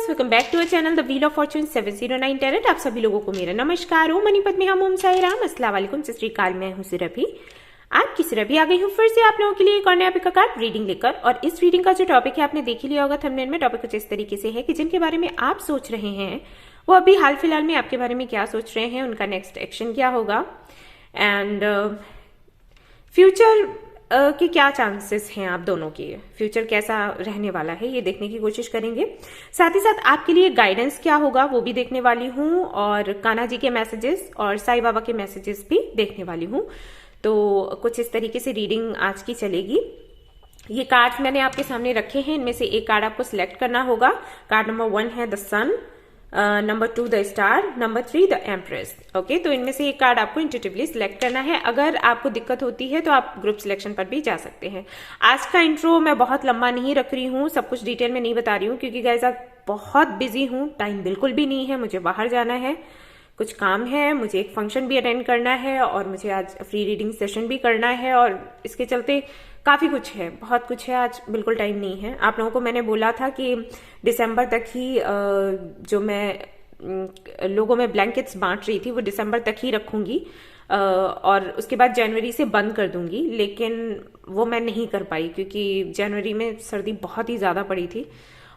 Viewers, welcome back to our channel the wheel of fortune 709 tarot. आप सभी लोगों को मेरा नमस्कार। ओम मनीपत में हम ओम साई राम, अस्सलाम वालेकुम, सत श्री अकाल। मैं हूं सुरभि, आपकी सुरभि आ गई हूं फिर से आप लोगों के लिए एक और नया पिक कार्ड रीडिंग लेकर। और इस रीडिंग का जो टॉपिक है आपने देख ही लिया होगा थंबनेल में। टॉपिक कुछ इस तरीके से है कि जिनके बारे में आप सोच रहे हैं वो अभी हाल फिलहाल में आपके बारे में क्या सोच रहे हैं, उनका नेक्स्ट एक्शन क्या होगा एंड फ्यूचर के क्या चांसेस हैं, आप दोनों के फ्यूचर कैसा रहने वाला है ये देखने की कोशिश करेंगे। साथ ही साथ आपके लिए गाइडेंस क्या होगा वो भी देखने वाली हूँ, और कान्हा जी के मैसेजेस और साईं बाबा के मैसेजेस भी देखने वाली हूँ। तो कुछ इस तरीके से रीडिंग आज की चलेगी। ये कार्ड्स मैंने आपके सामने रखे हैं, इनमें से एक कार्ड आपको सिलेक्ट करना होगा। कार्ड नंबर 1 है the sun, number 2 the star, number 3 the empress. Okay, तो इनमें से एक कार्ड आपको इंट्यूटिवली सिलेक्ट करना है। अगर आपको दिक्कत होती है तो आप ग्रुप सिलेक्शन पर भी जा सकते हैं। आज का इंट्रो मैं बहुत लंबा नहीं रख रही हूँ, सब कुछ डिटेल में नहीं बता रही हूँ क्योंकि गाइस आज बहुत बिजी हूँ, टाइम बिल्कुल भी नहीं है, मुझे बाहर जाना है, कुछ काम है, मुझे एक फंक्शन भी अटेंड करना है और मुझे आज फ्री रीडिंग सेशन भी करना है और इसके चलते काफ़ी कुछ है, बहुत कुछ है, आज बिल्कुल टाइम नहीं है। आप लोगों को मैंने बोला था कि दिसंबर तक ही जो मैं लोगों में ब्लैंकेट्स बांट रही थी वो दिसंबर तक ही रखूंगी और उसके बाद जनवरी से बंद कर दूंगी, लेकिन वो मैं नहीं कर पाई क्योंकि जनवरी में सर्दी बहुत ही ज़्यादा पड़ी थी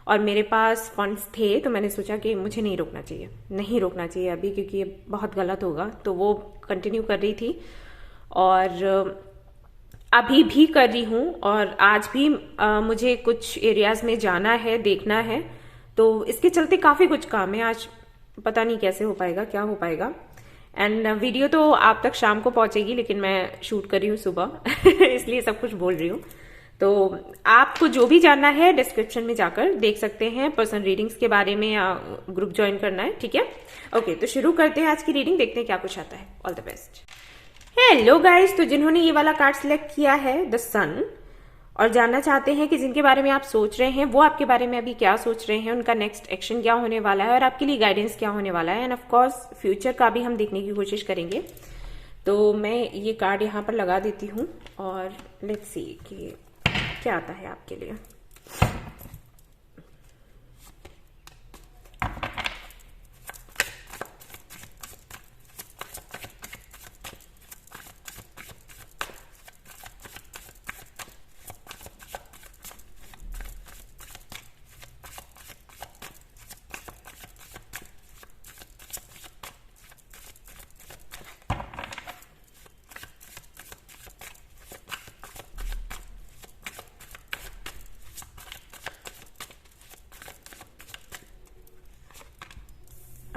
और मेरे पास फंड्स थे, तो मैंने सोचा कि मुझे नहीं रोकना चाहिए अभी क्योंकि ये बहुत गलत होगा, तो वो कंटिन्यू कर रही थी और अभी भी कर रही हूँ। और आज भी मुझे कुछ एरियाज में जाना है, देखना है, तो इसके चलते काफ़ी कुछ काम है। आज पता नहीं कैसे हो पाएगा, क्या हो पाएगा। एंड वीडियो तो आप तक शाम को पहुंचेगी, लेकिन मैं शूट कर रही हूँ सुबह इसलिए सब कुछ बोल रही हूँ। तो आपको जो भी जानना है डिस्क्रिप्शन में जाकर देख सकते हैं, पर्सनल रीडिंग्स के बारे में या ग्रुप ज्वाइन करना है, ठीक है। ओके, तो शुरू करते हैं आज की रीडिंग, देखते हैं क्या कुछ आता है। All the best. Hello guys, तो जिन्होंने ये वाला कार्ड सिलेक्ट किया है द सन और जानना चाहते हैं कि जिनके बारे में आप सोच रहे हैं वो आपके बारे में अभी क्या सोच रहे हैं, उनका नेक्स्ट एक्शन क्या होने वाला है और आपके लिए गाइडेंस क्या होने वाला है, एंड ऑफ कोर्स फ्यूचर का भी हम देखने की कोशिश करेंगे। तो मैं ये कार्ड यहाँ पर लगा देती हूँ और लेट्स सी कि क्या आता है आपके लिए।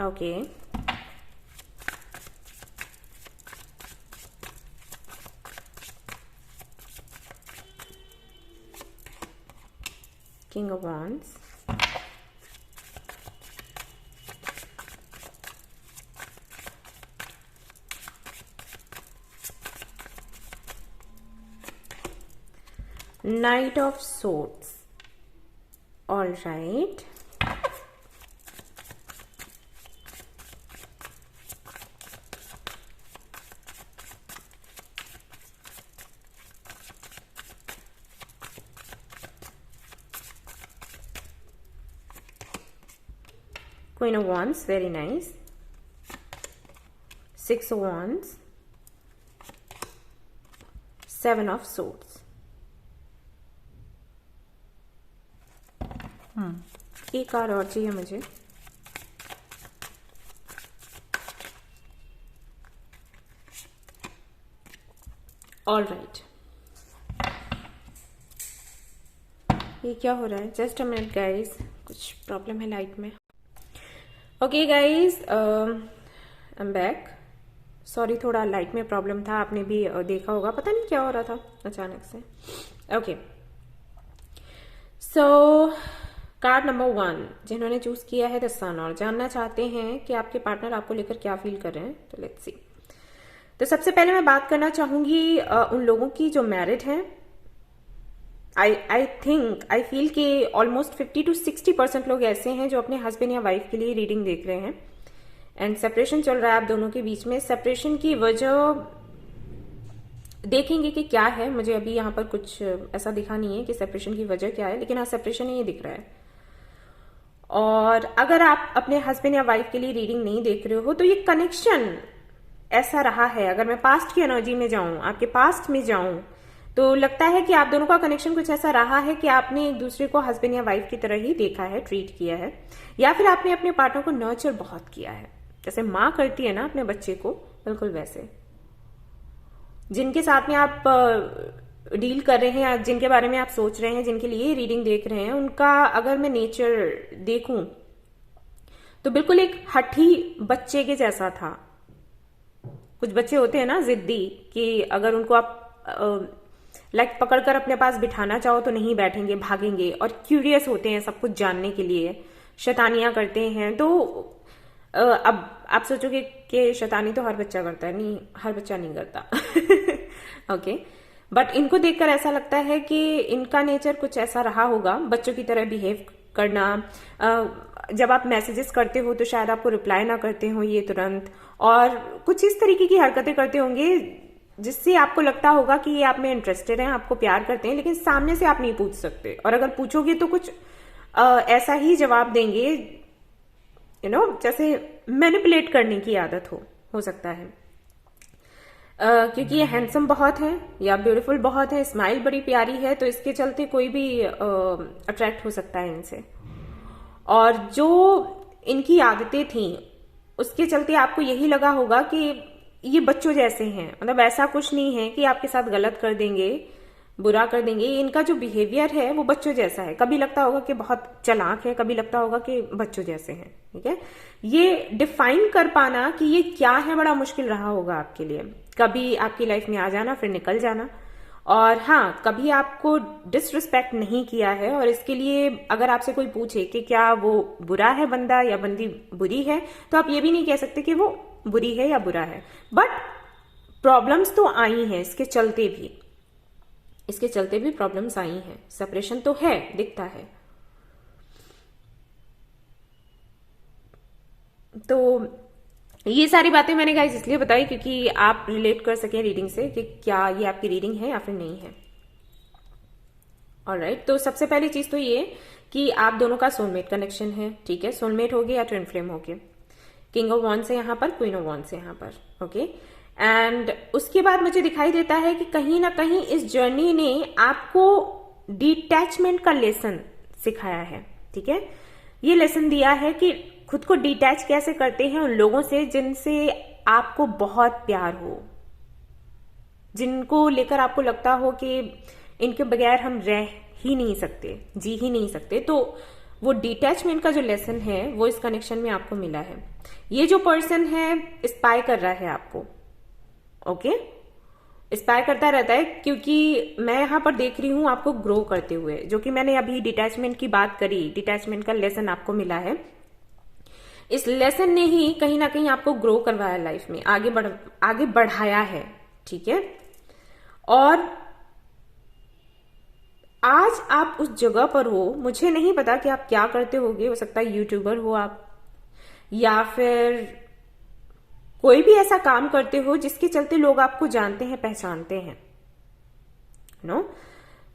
Okay, King of Wands, Knight of Swords. All right. Queen of Wands, very nice. 6 of Wands, 7 of Swords. एक कार्ड और चाहिए मुझे। ऑल राइट, ये क्या हो रहा है? जस्ट अ मिनट गाइस, कुछ प्रॉब्लम है लाइट में। Okay guys, I am back. Sorry, थोड़ा लाइट में प्रॉब्लम था, आपने भी देखा होगा, पता नहीं क्या हो रहा था अचानक से। ओके, सो कार्ड नंबर 1 जिन्होंने चूज किया है द सन और जानना चाहते हैं कि आपके पार्टनर आपको लेकर क्या फील कर रहे हैं, तो लेट्स सी। तो सबसे पहले मैं बात करना चाहूंगी उन लोगों की जो मैरिड हैं। आई फील कि ऑलमोस्ट 50 to 60% लोग ऐसे हैं जो अपने हस्बैंड या वाइफ के लिए रीडिंग देख रहे हैं एंड सेपरेशन चल रहा है आप दोनों के बीच में। सेपरेशन की वजह देखेंगे कि क्या है, मुझे अभी यहाँ पर कुछ ऐसा दिखा नहीं है कि सेपरेशन की वजह क्या है, लेकिन हाँ सेपरेशन ये दिख रहा है। और अगर आप अपने हस्बैंड या वाइफ के लिए रीडिंग नहीं देख रहे हो तो ये कनेक्शन ऐसा रहा है, अगर मैं पास्ट की एनर्जी में जाऊं, आपके पास्ट में जाऊं, तो लगता है कि आप दोनों का कनेक्शन कुछ ऐसा रहा है कि आपने एक दूसरे को हस्बैंड या वाइफ की तरह ही देखा है, ट्रीट किया है, या फिर आपने अपने पार्टनर को नर्चर बहुत किया है, जैसे माँ करती है ना अपने बच्चे को, बिल्कुल वैसे। जिनके साथ में आप डील कर रहे हैं, जिनके बारे में आप सोच रहे हैं, जिनके लिए रीडिंग देख रहे हैं, उनका अगर मैं नेचर देखूं तो बिल्कुल एक हठी बच्चे के जैसा था। कुछ बच्चे होते हैं ना जिद्दी, कि अगर उनको आप लाइक पकड़कर अपने पास बिठाना चाहो तो नहीं बैठेंगे, भागेंगे, और क्यूरियस होते हैं सब कुछ जानने के लिए, शैतानियां करते हैं। तो अब आप सोचोगे कि शैतानी तो हर बच्चा करता है, नहीं, हर बच्चा नहीं करता। ओके, बट इनको देखकर ऐसा लगता है कि इनका नेचर कुछ ऐसा रहा होगा, बच्चों की तरह बिहेव करना। जब आप मैसेजेस करते हो तो शायद आपको रिप्लाई ना करते हो ये तुरंत, और कुछ इस तरीके की हरकतें करते होंगे जिससे आपको लगता होगा कि ये आप में इंटरेस्टेड हैं, आपको प्यार करते हैं, लेकिन सामने से आप नहीं पूछ सकते, और अगर पूछोगे तो कुछ ऐसा ही जवाब देंगे, जैसे मैनिपुलेट करने की आदत हो सकता है। क्योंकि ये हैंडसम बहुत है या ब्यूटीफुल बहुत है, स्माइल बड़ी प्यारी है, तो इसके चलते कोई भी अट्रैक्ट हो सकता है इनसे। और जो इनकी आदतें थी उसके चलते आपको यही लगा होगा कि ये बच्चों जैसे हैं, मतलब ऐसा कुछ नहीं है कि आपके साथ गलत कर देंगे, बुरा कर देंगे। इनका जो बिहेवियर है वो बच्चों जैसा है। कभी लगता होगा कि बहुत चालाक है, कभी लगता होगा कि बच्चों जैसे हैं। ठीक है, ये डिफाइन कर पाना कि ये क्या है बड़ा मुश्किल रहा होगा आपके लिए। कभी आपकी लाइफ में आ जाना, फिर निकल जाना, और हाँ, कभी आपको डिसरिस्पेक्ट नहीं किया है, और इसके लिए अगर आपसे कोई पूछे कि क्या वो बुरा है बंदा या बंदी बुरी है, तो आप ये भी नहीं कह सकते कि वो बुरी है या बुरा है। बट प्रॉब्लम्स तो आई हैं इसके चलते भी प्रॉब्लम्स आई हैं। सेपरेशन तो है, दिखता है। तो ये सारी बातें मैंने गाइस इसलिए बताई क्योंकि आप रिलेट कर सकें रीडिंग से कि क्या ये आपकी रीडिंग है या फिर नहीं है। ऑलराइट, तो सबसे पहली चीज तो ये कि आप दोनों का सोलमेट कनेक्शन है। ठीक है, सोलमेट हो गया या ट्विन फ्लेम हो गया। किंग ऑफ वॉन्ड्स है यहाँ पर, क्वीन ऑफ वॉन्ड्स है यहाँ पर। ओके, एंड उसके बाद मुझे दिखाई देता है कि कहीं ना कहीं इस जर्नी ने आपको डिटैचमेंट का लेसन सिखाया है। ठीक है, ये लेसन दिया है कि खुद को डिटैच कैसे करते हैं उन लोगों से जिनसे आपको बहुत प्यार हो, जिनको लेकर आपको लगता हो कि इनके बगैर हम रह ही नहीं सकते, जी ही नहीं सकते। तो वो डिटैचमेंट का जो लेसन है वो इस कनेक्शन में आपको मिला है। ये जो पर्सन है स्पाई कर रहा है आपको। ओके, स्पाई करता रहता है, क्योंकि मैं यहां पर देख रही हूं आपको ग्रो करते हुए, जो कि मैंने अभी डिटैचमेंट की बात करी, डिटैचमेंट का लेसन आपको मिला है। इस लेसन ने ही कहीं ना कहीं आपको ग्रो करवाया लाइफ में, आगे बढ़ाया है। ठीक है, और आज आप उस जगह पर हो, मुझे नहीं पता कि आप क्या करते होगे, हो सकता है यूट्यूबर हो आप, या फिर कोई भी ऐसा काम करते हो जिसके चलते लोग आपको जानते हैं, पहचानते हैं,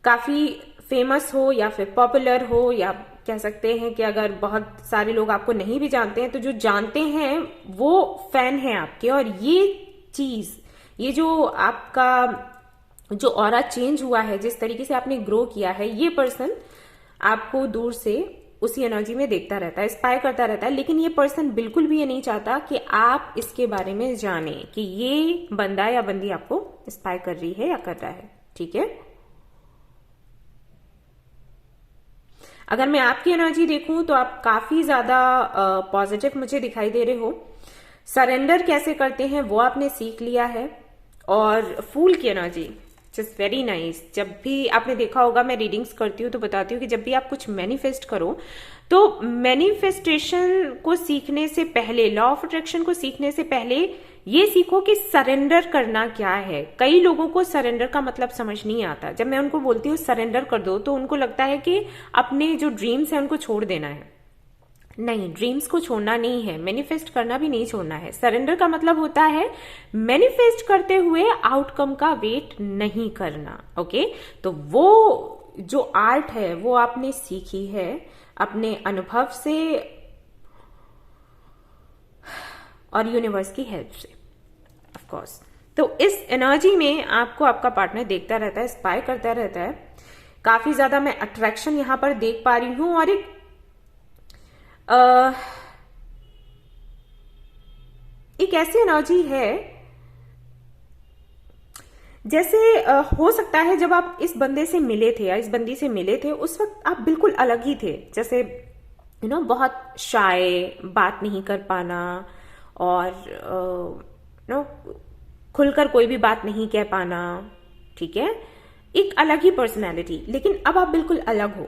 काफी फेमस हो या फिर पॉपुलर हो, या कह सकते हैं कि अगर बहुत सारे लोग आपको नहीं भी जानते हैं तो जो जानते हैं वो फैन है आपके। और ये चीज, ये जो आपका जो ऑरा चेंज हुआ है, जिस तरीके से आपने ग्रो किया है, ये पर्सन आपको दूर से उसी एनर्जी में देखता रहता है, स्पाई करता रहता है। लेकिन ये पर्सन बिल्कुल भी ये नहीं चाहता कि आप इसके बारे में जाने कि ये बंदा या बंदी आपको स्पाई कर रही है या कर रहा है। ठीक है, अगर मैं आपकी एनर्जी देखूं तो आप काफी ज्यादा पॉजिटिव मुझे दिखाई दे रहे हो। सरेंडर कैसे करते हैं वो आपने सीख लिया है। और फूल की एनर्जी जस्ट वेरी नाइस। जब भी आपने देखा होगा, मैं रीडिंग्स करती हूँ तो बताती हूँ कि जब भी आप कुछ मैनिफेस्ट करो तो मैनिफेस्टेशन को सीखने से पहले, लॉ ऑफ अट्रैक्शन को सीखने से पहले ये सीखो कि सरेंडर करना क्या है। कई लोगों को सरेंडर का मतलब समझ नहीं आता। जब मैं उनको बोलती हूँ सरेंडर कर दो तो उनको लगता है कि अपने जो ड्रीम्स है उनको छोड़ देना है। नहीं, ड्रीम्स को छोड़ना नहीं है, मैनिफेस्ट करना भी नहीं छोड़ना है। सरेंडर का मतलब होता है मैनिफेस्ट करते हुए आउटकम का वेट नहीं करना। ओके, तो वो जो आर्ट है वो आपने सीखी है। अपने अनुभव से और यूनिवर्स की हेल्प से, ऑफ कोर्स। तो इस एनर्जी में आपको आपका पार्टनर देखता रहता है, स्पाई करता रहता है। काफी ज्यादा मैं अट्रैक्शन यहां पर देख पा रही हूं, और एक ऐसी एनर्जी है जैसे हो सकता है जब आप इस बंदे से मिले थे या इस बंदी से मिले थे, उस वक्त आप बिल्कुल अलग ही थे। जैसे बहुत शाय, बात नहीं कर पाना, और खुलकर कोई भी बात नहीं कह पाना, ठीक है, एक अलग ही पर्सनैलिटी। लेकिन अब आप बिल्कुल अलग हो।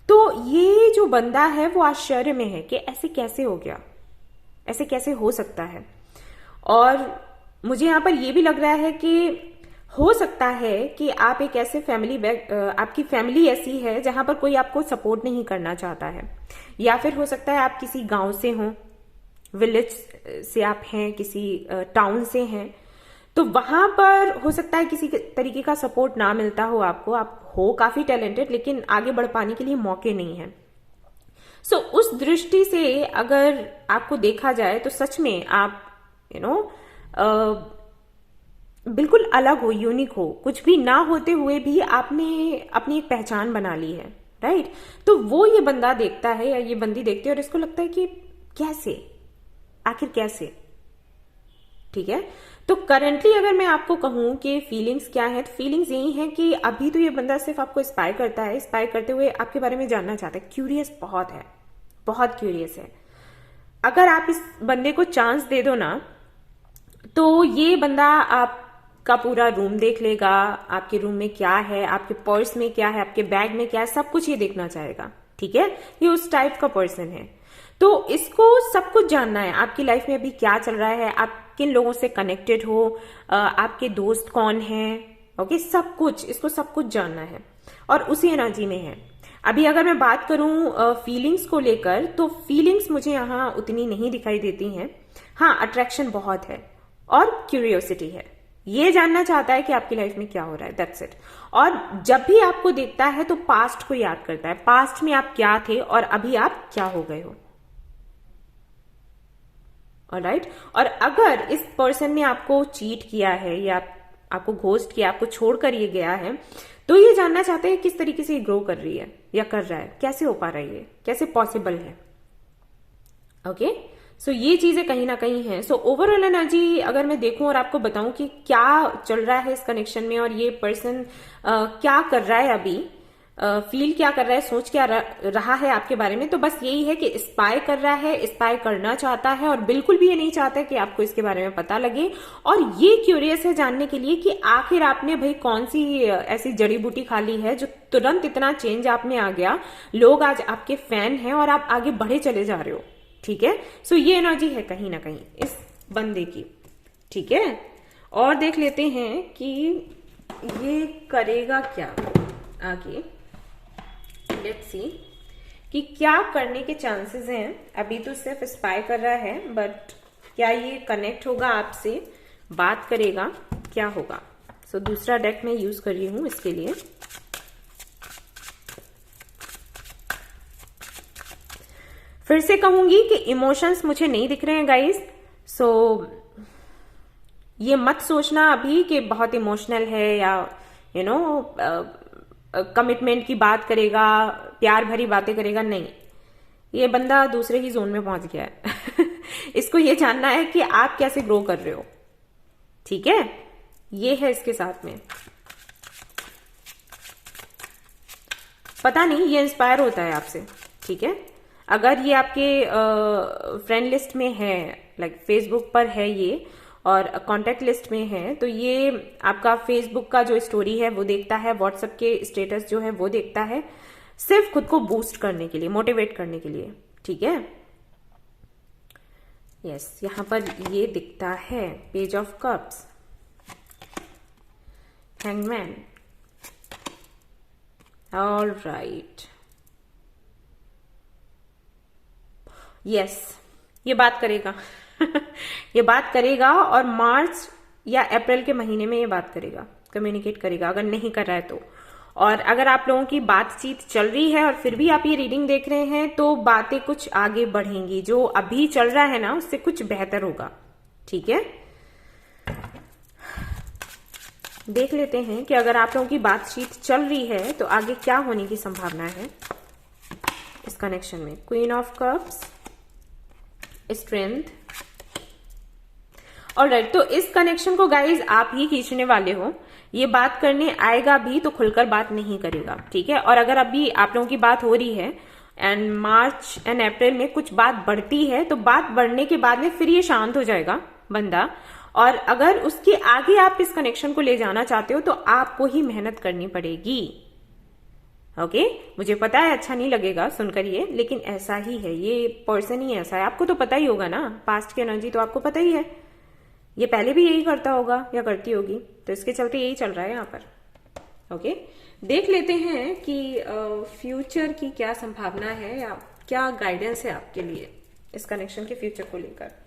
तो ये जो बंदा है वो आश्चर्य में है कि ऐसे कैसे हो गया, ऐसे कैसे हो सकता है। और मुझे यहां पर यह भी लग रहा है कि हो सकता है कि आप एक ऐसे आपकी फैमिली ऐसी है जहां पर कोई आपको सपोर्ट नहीं करना चाहता है, या फिर हो सकता है आप किसी गांव से हो, विलेज से आप हैं, किसी टाउन से हैं, तो वहां पर हो सकता है किसी तरीके का सपोर्ट ना मिलता हो आपको। आप हो काफी टैलेंटेड, लेकिन आगे बढ़ पाने के लिए मौके नहीं है। सो उस दृष्टि से अगर आपको देखा जाए तो सच में आप बिल्कुल अलग हो, यूनिक हो। कुछ भी ना होते हुए भी आपने अपनी एक पहचान बना ली है, राइट। तो वो ये बंदा देखता है या ये बंदी देखती है और इसको लगता है कि कैसे, आखिर कैसे, ठीक है। तो करंटली अगर मैं आपको कहूं कि फीलिंग्स क्या है, तो फीलिंग्स यही है कि अभी तो ये बंदा सिर्फ आपको स्पाई करता है, स्पाई करते हुए आपके बारे में जानना चाहता है, क्यूरियस बहुत है, बहुत क्यूरियस है। अगर आप इस बंदे को चांस दे दो ना, तो ये बंदा आपका पूरा रूम देख लेगा, आपके रूम में क्या है, आपके पर्स में क्या है, आपके बैग में क्या है, सब कुछ ये देखना चाहेगा, ठीक है। ये उस टाइप का पर्सन है। तो इसको सब कुछ जानना है, आपकी लाइफ में अभी क्या चल रहा है, आप किन लोगों से कनेक्टेड हो, आपके दोस्त कौन हैं, ओके, सब कुछ, इसको सब कुछ जानना है, और उसी एनर्जी में है। अभी अगर मैं बात करूं फीलिंग्स को लेकर, तो फीलिंग्स मुझे यहां उतनी नहीं दिखाई देती हैं। हाँ, अट्रैक्शन बहुत है और क्यूरियोसिटी है, ये जानना चाहता है कि आपकी लाइफ में क्या हो रहा है, दैट्स इट। और जब भी आपको देखता है तो पास्ट को याद करता है, पास्ट में आप क्या थे और अभी आप क्या हो गए हो, ऑलराइट। और अगर इस पर्सन ने आपको चीट किया है या आपको घोस्ट किया, आपको छोड़कर ये गया है, तो ये जानना चाहते हैं किस तरीके से ये ग्रो कर रही है या कर रहा है, कैसे हो पा रहा है, ये कैसे पॉसिबल है, ओके। सो ये चीजें कहीं ना कहीं हैं। सो ओवरऑल एनर्जी अगर मैं देखूं और आपको बताऊं कि क्या चल रहा है इस कनेक्शन में, और ये पर्सन क्या कर रहा है अभी, फील क्या कर रहा है, सोच क्या रहा है आपके बारे में, तो बस यही है कि स्पाई कर रहा है, स्पाई करना चाहता है, और बिल्कुल भी ये नहीं चाहता कि आपको इसके बारे में पता लगे। और ये क्यूरियस है जानने के लिए कि आखिर आपने भाई कौन सी ऐसी जड़ी बूटी खा ली है जो तुरंत इतना चेंज आप में आ गया, लोग आज आपके फैन हैं और आप आगे बढ़े चले जा रहे हो, ठीक है। सो ये एनर्जी है कहीं ना कहीं इस बंदे की, ठीक है। और देख लेते हैं कि ये करेगा क्या आगे, लेट्स सी कि क्या करने के चांसेस हैं। अभी तो सिर्फ स्पाई कर रहा है, बट क्या ये कनेक्ट होगा आपसे, बात करेगा, क्या होगा। सो दूसरा डेक मैं यूज कर रही हूं इसके लिए। फिर से कहूंगी कि इमोशंस मुझे नहीं दिख रहे हैं गाइस। सो ये मत सोचना अभी कि बहुत इमोशनल है या कमिटमेंट की बात करेगा, प्यार भरी बातें करेगा, नहीं। ये बंदा दूसरे ही जोन में पहुंच गया है इसको ये जानना है कि आप कैसे ग्रो कर रहे हो, ठीक है। ये है इसके साथ में, पता नहीं ये इंस्पायर होता है आपसे, ठीक है। अगर ये आपके फ्रेंड लिस्ट में है, लाइक फेसबुक पर है ये, और कांटेक्ट लिस्ट में है, तो ये आपका फेसबुक का जो स्टोरी है वो देखता है, व्हाट्सएप के स्टेटस जो है वो देखता है, सिर्फ खुद को बूस्ट करने के लिए, मोटिवेट करने के लिए, ठीक है। यस, यहां पर ये दिखता है page of cups, hangman, alright. Yes, ये बात करेगा ये बात करेगा, और मार्च या अप्रैल के महीने में ये बात करेगा, कम्युनिकेट करेगा अगर नहीं कर रहा है तो। और अगर आप लोगों की बातचीत चल रही है और फिर भी आप ये रीडिंग देख रहे हैं तो बातें कुछ आगे बढ़ेंगी, जो अभी चल रहा है ना उससे कुछ बेहतर होगा। ठीक है, देख लेते हैं कि अगर आप लोगों की बातचीत चल रही है तो आगे क्या होने की संभावना है इस कनेक्शन में। Queen of cups, strength. Alright, तो इस कनेक्शन को गाइज आप ही खींचने वाले हो। ये बात करने आएगा भी तो खुलकर बात नहीं करेगा। ठीक है, और अगर अभी आप लोगों की बात हो रही है एंड मार्च एंड अप्रैल में कुछ बात बढ़ती है तो बात बढ़ने के बाद में फिर ये शांत हो जाएगा बंदा। और अगर उसके आगे आप इस कनेक्शन को ले जाना चाहते हो तो आपको ही मेहनत करनी पड़ेगी। ओके, मुझे पता है अच्छा नहीं लगेगा सुनकर ये, लेकिन ऐसा ही है, ये पर्सन ही ऐसा है। आपको तो पता ही होगा ना, पास्ट की एनर्जी तो आपको पता ही है, ये पहले भी यही करता होगा या करती होगी, तो इसके चलते यही चल रहा है यहाँ पर। ओके, देख लेते हैं कि फ्यूचर की क्या संभावना है या क्या गाइडेंस है आपके लिए इस कनेक्शन के फ्यूचर को लेकर।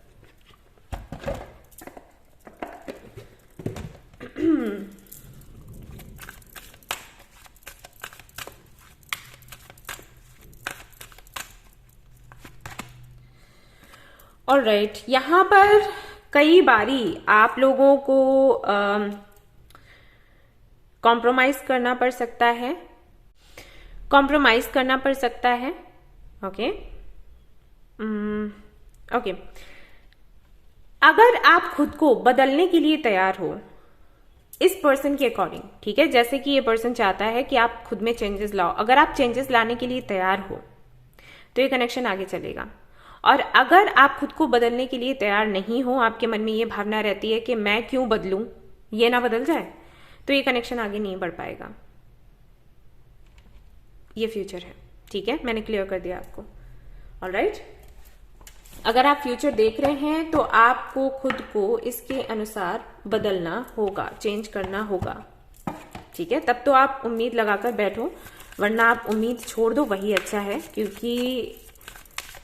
ऑलराइट, यहां पर कई बारी आप लोगों को कॉम्प्रोमाइज करना पड़ सकता है, ओके। ओके, अगर आप खुद को बदलने के लिए तैयार हो इस पर्सन के अकॉर्डिंग, ठीक है, जैसे कि ये पर्सन चाहता है कि आप खुद में चेंजेस लाओ, अगर आप चेंजेस लाने के लिए तैयार हो तो ये कनेक्शन आगे चलेगा। और अगर आप खुद को बदलने के लिए तैयार नहीं हो, आपके मन में ये भावना रहती है कि मैं क्यों बदलूं, ये ना बदल जाए, तो ये कनेक्शन आगे नहीं बढ़ पाएगा। ये फ्यूचर है, ठीक है, मैंने क्लियर कर दिया आपको। ऑलराइट, अगर आप फ्यूचर देख रहे हैं तो आपको खुद को इसके अनुसार बदलना होगा, चेंज करना होगा। ठीक है, तब तो आप उम्मीद लगाकर बैठो, वरना आप उम्मीद छोड़ दो, वही अच्छा है। क्योंकि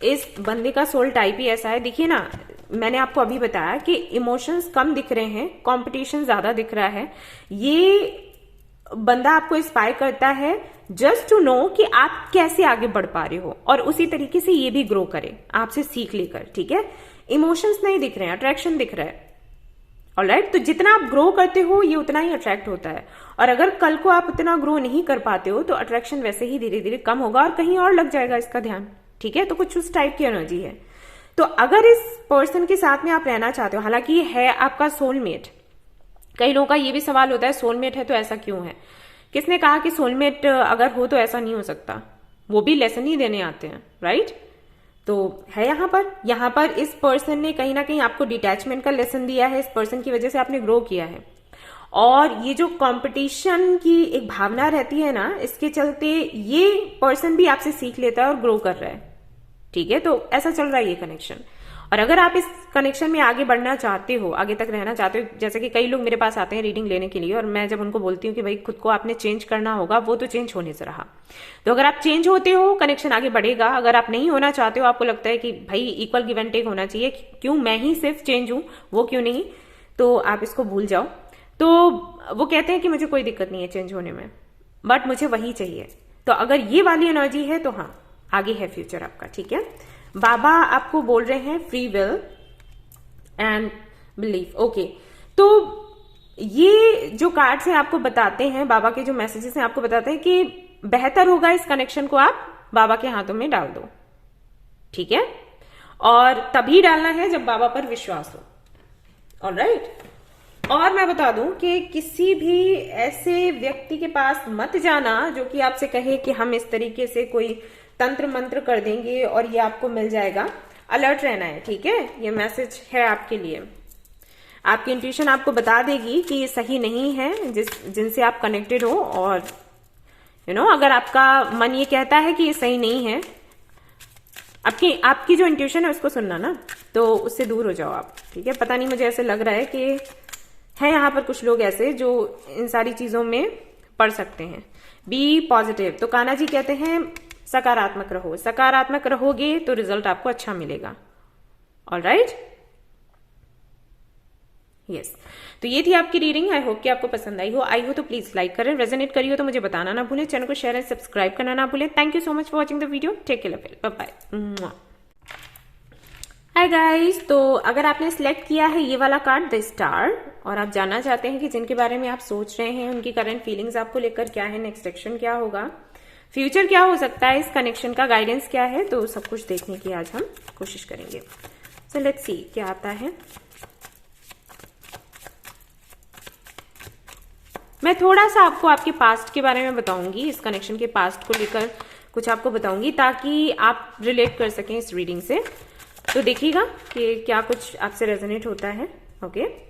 इस बंदे का सोल टाइप ही ऐसा है। देखिए ना, मैंने आपको अभी बताया कि इमोशंस कम दिख रहे हैं, कंपटीशन ज्यादा दिख रहा है। ये बंदा आपको इंस्पायर करता है जस्ट टू नो कि आप कैसे आगे बढ़ पा रहे हो, और उसी तरीके से ये भी ग्रो करे आपसे सीख लेकर। ठीक है, इमोशंस नहीं दिख रहे हैं, अट्रैक्शन दिख रहा है। ऑलराइट, तो जितना आप ग्रो करते हो ये उतना ही अट्रैक्ट होता है, और अगर कल को आप उतना ग्रो नहीं कर पाते हो तो अट्रैक्शन वैसे ही धीरे धीरे कम होगा और कहीं और लग जाएगा इसका ध्यान। ठीक है, तो कुछ उस टाइप की एनर्जी है। तो अगर इस पर्सन के साथ में आप रहना चाहते हो, हालांकि ये है आपका सोलमेट। कई लोगों का ये भी सवाल होता है सोलमेट है तो ऐसा क्यों है। किसने कहा कि सोलमेट अगर हो तो ऐसा नहीं हो सकता, वो भी लेसन ही देने आते हैं, राइट। तो है यहाँ पर इस पर्सन ने कहीं ना कहीं आपको डिटैचमेंट का लेसन दिया है, इस पर्सन की वजह से आपने ग्रो किया है। और ये जो कंपटीशन की एक भावना रहती है ना, इसके चलते ये पर्सन भी आपसे सीख लेता है और ग्रो कर रहा है। ठीक है, तो ऐसा चल रहा है ये कनेक्शन। और अगर आप इस कनेक्शन में आगे बढ़ना चाहते हो, आगे तक रहना चाहते हो, जैसे कि कई लोग मेरे पास आते हैं रीडिंग लेने के लिए, और मैं जब उनको बोलती हूँ कि भाई खुद को आपने चेंज करना होगा, वो तो चेंज होने से रहा। तो अगर आप चेंज होते हो कनेक्शन आगे बढ़ेगा। अगर आप नहीं होना चाहते हो, आपको लगता है कि भाई इक्वल गिव एंड टेक होना चाहिए, क्यों मैं ही सिर्फ चेंज हूं, वो क्यों नहीं, तो आप इसको भूल जाओ। तो वो कहते हैं कि मुझे कोई दिक्कत नहीं है चेंज होने में, बट मुझे वही चाहिए। तो अगर ये वाली एनर्जी है तो हाँ, आगे है फ्यूचर आपका। ठीक है, बाबा आपको बोल रहे हैं free will and belief. Okay, तो ये जो कार्ड्स हैं आपको बताते हैं, बाबा के जो मैसेजेस हैं आपको बताते हैं कि बेहतर होगा इस कनेक्शन को आप बाबा के हाथों में डाल दो। ठीक है, और तभी डालना है जब बाबा पर विश्वास हो। ऑलराइट, और मैं बता दूं कि किसी भी ऐसे व्यक्ति के पास मत जाना जो कि आपसे कहे कि हम इस तरीके से कोई तंत्र मंत्र कर देंगे और ये आपको मिल जाएगा। अलर्ट रहना है। ठीक है, ये मैसेज है आपके लिए। आपकी इंट्यूशन आपको बता देगी कि ये सही नहीं है जिनसे आप कनेक्टेड हो, और अगर आपका मन ये कहता है कि ये सही नहीं है, आपकी जो इंट्यूशन है उसको सुनना ना, तो उससे दूर हो जाओ आप। ठीक है, पता नहीं, मुझे ऐसे लग रहा है कि है यहाँ पर कुछ लोग ऐसे जो इन सारी चीजों में पड़ सकते हैं। बी पॉजिटिव, तो कान्हा जी कहते हैं सकारात्मक रहो। सकारात्मक रहोगे तो रिजल्ट आपको अच्छा मिलेगा। ऑलराइट, यस तो ये थी आपकी रीडिंग। आई होप कि आपको पसंद आई हो तो प्लीज लाइक करें, रेजोनेट करिए तो मुझे बताना ना भूलें, चैनल को शेयर एंड सब्सक्राइब करना ना भूलें। Thank you so much for watching the video, take care, bye bye. Hi guys, तो अगर आपने सिलेक्ट किया है ये वाला कार्ड द स्टार और आप जानना चाहते हैं कि जिनके बारे में आप सोच रहे हैं उनकी करंट फीलिंग्स आपको लेकर क्या है, नेक्स्ट एक्शन क्या होगा, फ्यूचर क्या हो सकता है, इस कनेक्शन का गाइडेंस क्या है, तो सब कुछ देखने की आज हम कोशिश करेंगे। सो लेट्स सी क्या आता है। मैं थोड़ा सा आपको आपके पास्ट के बारे में बताऊंगी, इस कनेक्शन के पास्ट को लेकर कुछ आपको बताऊंगी ताकि आप रिलेट कर सकें इस रीडिंग से। तो देखिएगा कि क्या कुछ आपसे रेजोनेट होता है। Okay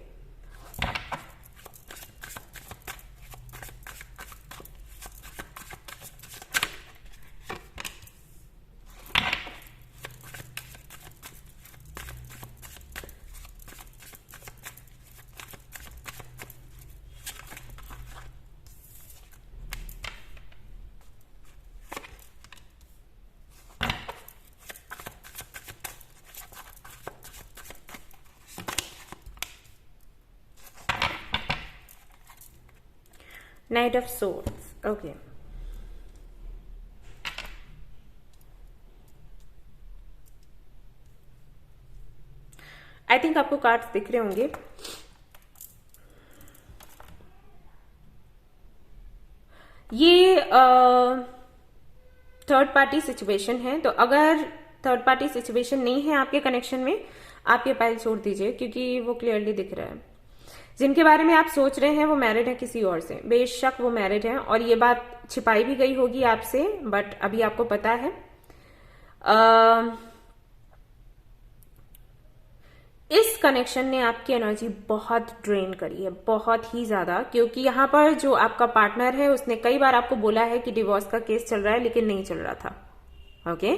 Knight of Swords, okay. I think आपको कार्ड्स दिख रहे होंगे। ये थर्ड पार्टी सिचुएशन है, तो अगर थर्ड पार्टी सिचुएशन नहीं है आपके कनेक्शन में, आप ये पाइल छोड़ दीजिए क्योंकि वो क्लियरली दिख रहा है। जिनके बारे में आप सोच रहे हैं वो मैरिड है किसी और से, बेशक वो मैरिड है और ये बात छिपाई भी गई होगी आपसे, बट अभी आपको पता है। इस कनेक्शन ने आपकी एनर्जी बहुत ड्रेन करी है, बहुत ही ज्यादा, क्योंकि यहां पर जो आपका पार्टनर है उसने कई बार आपको बोला है कि डिवोर्स का केस चल रहा है, लेकिन नहीं चल रहा था। ओके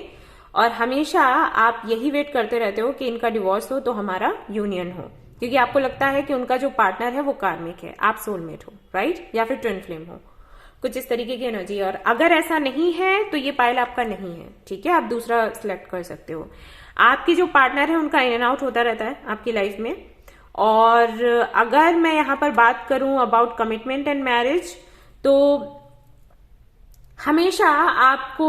और हमेशा आप यही वेट करते रहते हो कि इनका डिवोर्स हो तो हमारा यूनियन हो, क्योंकि आपको लगता है कि उनका जो पार्टनर है वो कार्मिक है, आप सोलमेट हो, राइट, या फिर ट्विन फ्लेम हो, कुछ इस तरीके की एनर्जी। और अगर ऐसा नहीं है तो ये पाइल आपका नहीं है, ठीक है, आप दूसरा सिलेक्ट कर सकते हो। आपकी जो पार्टनर है उनका इन एंड आउट होता रहता है आपकी लाइफ में। और अगर मैं यहां पर बात करूं अबाउट कमिटमेंट एंड मैरिज, तो हमेशा आपको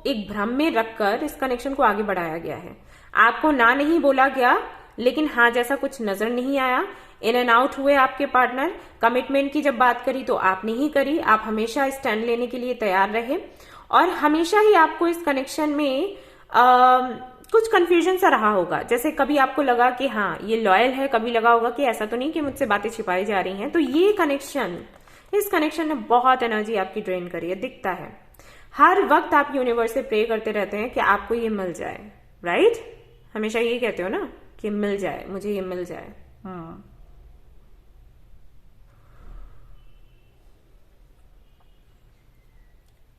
एक भ्रम में रखकर इस कनेक्शन को आगे बढ़ाया गया है। आपको ना नहीं बोला गया, लेकिन हाँ जैसा कुछ नजर नहीं आया, इन एंड आउट हुए आपके पार्टनर। कमिटमेंट की जब बात करी तो आपने ही करी, आप हमेशा स्टैंड लेने के लिए तैयार रहे और हमेशा ही आपको इस कनेक्शन में कुछ कंफ्यूजन सा रहा होगा। जैसे कभी आपको लगा कि हाँ ये लॉयल है, कभी लगा होगा कि ऐसा तो नहीं कि मुझसे बातें छिपाई जा रही हैं। तो ये कनेक्शन, इस कनेक्शन ने बहुत एनर्जी आपकी ड्रेन करी है, दिखता है। हर वक्त आप यूनिवर्स से प्रे करते रहते हैं कि आपको ये मिल जाए, राइट, हमेशा ये कहते हो ना कि मिल जाए, मुझे ये मिल जाए।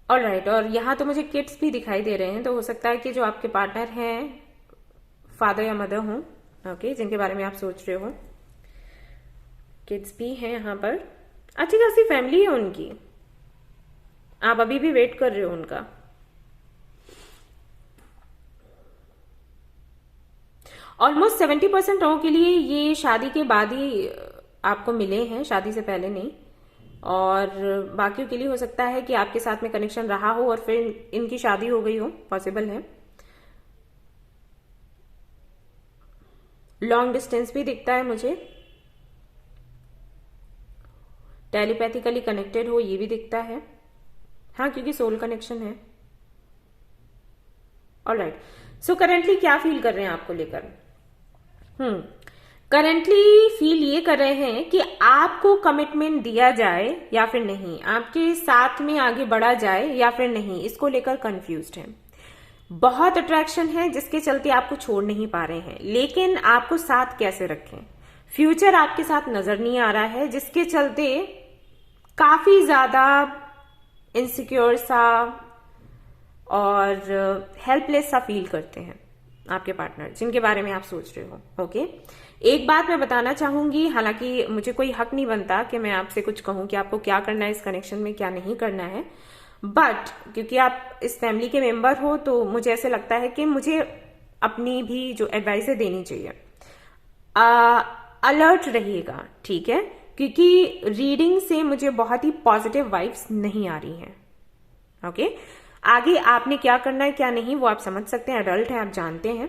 ऑलराइट, और यहाँ तो मुझे किड्स भी दिखाई दे रहे हैं, तो हो सकता है कि जो आपके पार्टनर हैं फादर या मदर हों, ओके, जिनके बारे में आप सोच रहे हो। किड्स भी हैं यहाँ पर, अच्छी खासी फैमिली है उनकी, आप अभी भी वेट कर रहे हो उनका। ऑलमोस्ट 70% लोगों के लिए ये शादी के बाद ही आपको मिले हैं, शादी से पहले नहीं। और बाकियों के लिए हो सकता है कि आपके साथ में कनेक्शन रहा हो और फिर इनकी शादी हो गई हो, पॉसिबल है। लॉन्ग डिस्टेंस भी दिखता है मुझे, टेलीपैथिकली कनेक्टेड हो ये भी दिखता है, हाँ, क्योंकि सोल कनेक्शन है। ऑलराइट, सो करेंटली क्या फील कर रहे हैं आपको लेकर? करंटली फील ये कर रहे हैं कि आपको कमिटमेंट दिया जाए या फिर नहीं, आपके साथ में आगे बढ़ा जाए या फिर नहीं, इसको लेकर कंफ्यूज्ड है। बहुत अट्रैक्शन है जिसके चलते आपको छोड़ नहीं पा रहे हैं, लेकिन आपको साथ कैसे रखें, फ्यूचर आपके साथ नजर नहीं आ रहा है, जिसके चलते काफी ज्यादा इनसिक्योर सा और हेल्पलेस सा फील करते हैं आपके पार्टनर, जिनके बारे में आप सोच रहे हो। ओके, एक बात मैं बताना चाहूंगी, हालांकि मुझे कोई हक नहीं बनता कि मैं आपसे कुछ कहूं कि आपको क्या करना है इस कनेक्शन में, क्या नहीं करना है, बट क्योंकि आप इस फैमिली के मेंबर हो तो मुझे ऐसे लगता है कि मुझे अपनी भी जो एडवाइस है देनी चाहिए। अलर्ट रहिएगा, ठीक है, क्योंकि रीडिंग से मुझे बहुत ही पॉजिटिव वाइब्स नहीं आ रही हैं। ओके, आगे आपने क्या करना है क्या नहीं वो आप समझ सकते हैं, एडल्ट हैं, आप जानते हैं,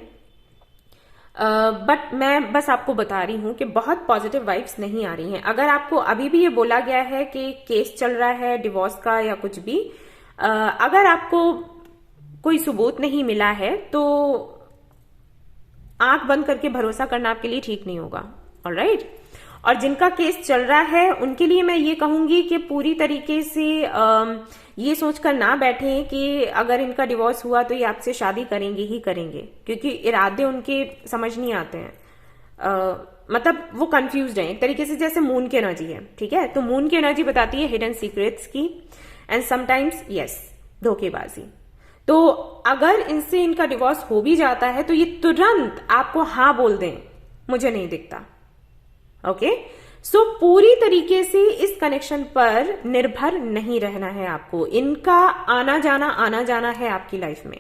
बट मैं बस आपको बता रही हूं कि बहुत पॉजिटिव वाइब्स नहीं आ रही हैं। अगर आपको अभी भी ये बोला गया है कि केस चल रहा है डिवोर्स का या कुछ भी, अगर आपको कोई सबूत नहीं मिला है तो आंख बंद करके भरोसा करना आपके लिए ठीक नहीं होगा। ऑलराइट, और जिनका केस चल रहा है उनके लिए मैं ये कहूंगी कि पूरी तरीके से ये सोचकर ना बैठें कि अगर इनका डिवोर्स हुआ तो ये आपसे शादी करेंगे ही करेंगे, क्योंकि इरादे उनके समझ नहीं आते हैं। मतलब वो कंफ्यूज्ड हैं एक तरीके से, जैसे मून की एनर्जी है, ठीक है, तो मून की एनर्जी बताती है हिडन सीक्रेट्स की एंड समटाइम्स यस धोखेबाजी। तो अगर इनसे इनका डिवोर्स हो भी जाता है तो ये तुरंत आपको हाँ बोल दें, मुझे नहीं दिखता। ओके, सो पूरी तरीके से इस कनेक्शन पर निर्भर नहीं रहना है आपको। इनका आना जाना है आपकी लाइफ में,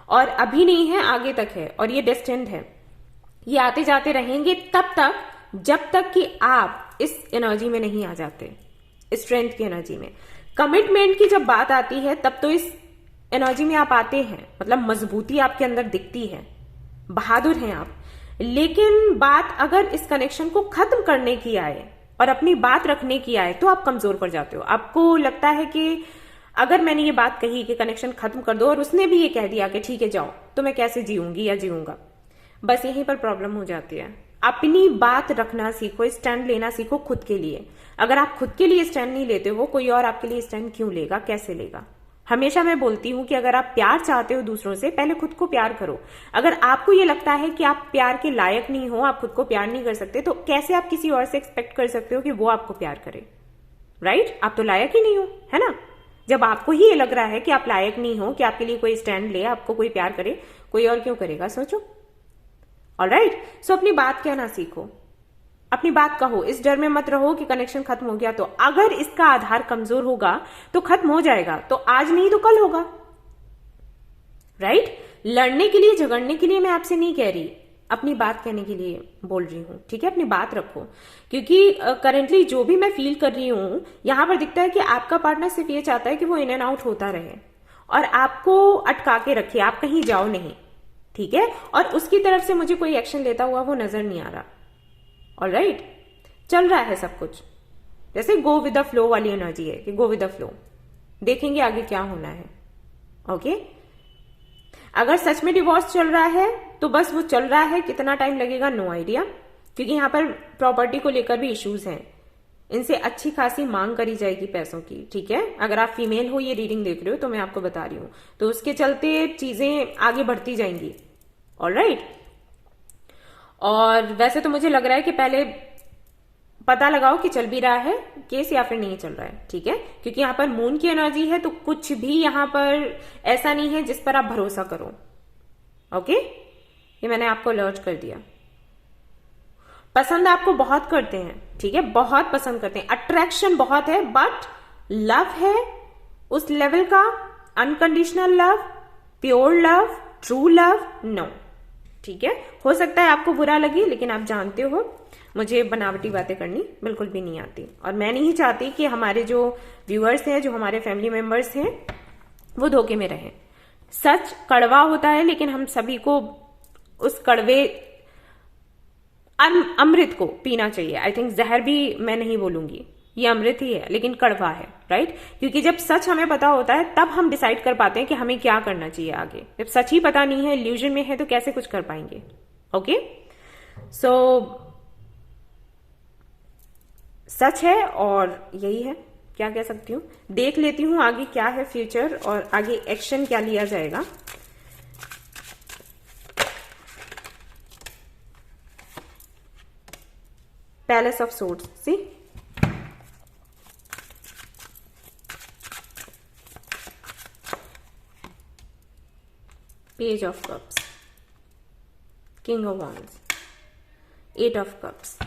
और अभी नहीं है, आगे तक है, और ये डेस्टिन्ड है। ये आते जाते रहेंगे तब तक जब तक कि आप इस एनर्जी में नहीं आ जाते, स्ट्रेंथ की एनर्जी में। कमिटमेंट की जब बात आती है तब तो इस एनर्जी में आप आते हैं, मतलब मजबूती आपके अंदर दिखती है, बहादुर हैं आप। लेकिन बात अगर इस कनेक्शन को खत्म करने की आए और अपनी बात रखने की आए तो आप कमजोर पड़ जाते हो। आपको लगता है कि अगर मैंने ये बात कही कि कनेक्शन खत्म कर दो और उसने भी ये कह दिया कि ठीक है जाओ, तो मैं कैसे जीऊंगी या जीऊंगा। बस यहीं पर प्रॉब्लम हो जाती है। अपनी बात रखना सीखो, स्टैंड लेना सीखो खुद के लिए। अगर आप खुद के लिए स्टैंड नहीं लेते हो, कोई और आपके लिए स्टैंड क्यों लेगा, कैसे लेगा। हमेशा मैं बोलती हूं कि अगर आप प्यार चाहते हो दूसरों से, पहले खुद को प्यार करो। अगर आपको ये लगता है कि आप प्यार के लायक नहीं हो, आप खुद को प्यार नहीं कर सकते, तो कैसे आप किसी और से एक्सपेक्ट कर सकते हो कि वो आपको प्यार करे। राइट, आप तो लायक ही नहीं हो, है ना। जब आपको ही ये लग रहा है कि आप लायक नहीं हो कि आपके लिए कोई स्टैंड ले, आपको कोई प्यार करे, कोई और क्यों करेगा, सोचो। ऑलराइट, सो अपनी बात कहना सीखो, अपनी बात कहो। इस डर में मत रहो कि कनेक्शन खत्म हो गया तो, अगर इसका आधार कमजोर होगा तो खत्म हो जाएगा, तो आज नहीं तो कल होगा। राइट, लड़ने के लिए झगड़ने के लिए मैं आपसे नहीं कह रही, अपनी बात कहने के लिए बोल रही हूं, ठीक है। अपनी बात रखो, क्योंकि करंटली जो भी मैं फील कर रही हूं यहां पर दिखता है कि आपका पार्टनर सिर्फ ये चाहता है कि वो इन एंड आउट होता रहे और आपको अटका के रखे, आप कहीं जाओ नहीं, ठीक है। और उसकी तरफ से मुझे कोई एक्शन लेता हुआ वो नजर नहीं आ रहा। ऑलराइट, चल रहा है सब कुछ, जैसे गो विद द फ्लो वाली एनर्जी है कि गो विद द फ्लो, देखेंगे आगे क्या होना है। ओके, अगर सच में डिवोर्स चल रहा है तो बस वो चल रहा है, कितना टाइम लगेगा नो आइडिया, क्योंकि यहां पर प्रॉपर्टी को लेकर भी इश्यूज हैं। इनसे अच्छी खासी मांग करी जाएगी पैसों की, ठीक है। अगर आप फीमेल हो, ये रीडिंग देख रहे हो, तो मैं आपको बता रही हूं, तो उसके चलते चीजें आगे बढ़ती जाएंगी। ऑलराइट, और वैसे तो मुझे लग रहा है कि पहले पता लगाओ कि चल भी रहा है केस या फिर नहीं चल रहा है, ठीक है, क्योंकि यहां पर मून की एनर्जी है, तो कुछ भी यहां पर ऐसा नहीं है जिस पर आप भरोसा करो। ओके, ये मैंने आपको अलर्ट कर दिया। पसंद आपको बहुत करते हैं, ठीक है, बहुत पसंद करते हैं, अट्रैक्शन बहुत है, बट लव है उस लेवल का, unconditional love, pure love, true love, no, ठीक है। हो सकता है आपको बुरा लगे, लेकिन आप जानते हो मुझे बनावटी बातें करनी बिल्कुल भी नहीं आती, और मैं नहीं चाहती कि हमारे जो व्यूअर्स हैं, जो हमारे फैमिली मेंबर्स हैं, वो धोखे में रहें। सच कड़वा होता है, लेकिन हम सभी को उस कड़वे अमृत को पीना चाहिए। आई थिंक जहर भी मैं नहीं बोलूंगी, ये अमृत ही है, लेकिन कड़वा है। राइट, क्योंकि जब सच हमें पता होता है तब हम डिसाइड कर पाते हैं कि हमें क्या करना चाहिए आगे। जब सच ही पता नहीं है, इल्यूजन में है, तो कैसे कुछ कर पाएंगे। ओके, सो सच है और यही है, क्या कह सकती हूँ। देख लेती हूँ आगे क्या है फ्यूचर और आगे एक्शन क्या लिया जाएगा। पैलेस ऑफ सोर्ड्स, सी, page of cups, king of wands, eight of cups.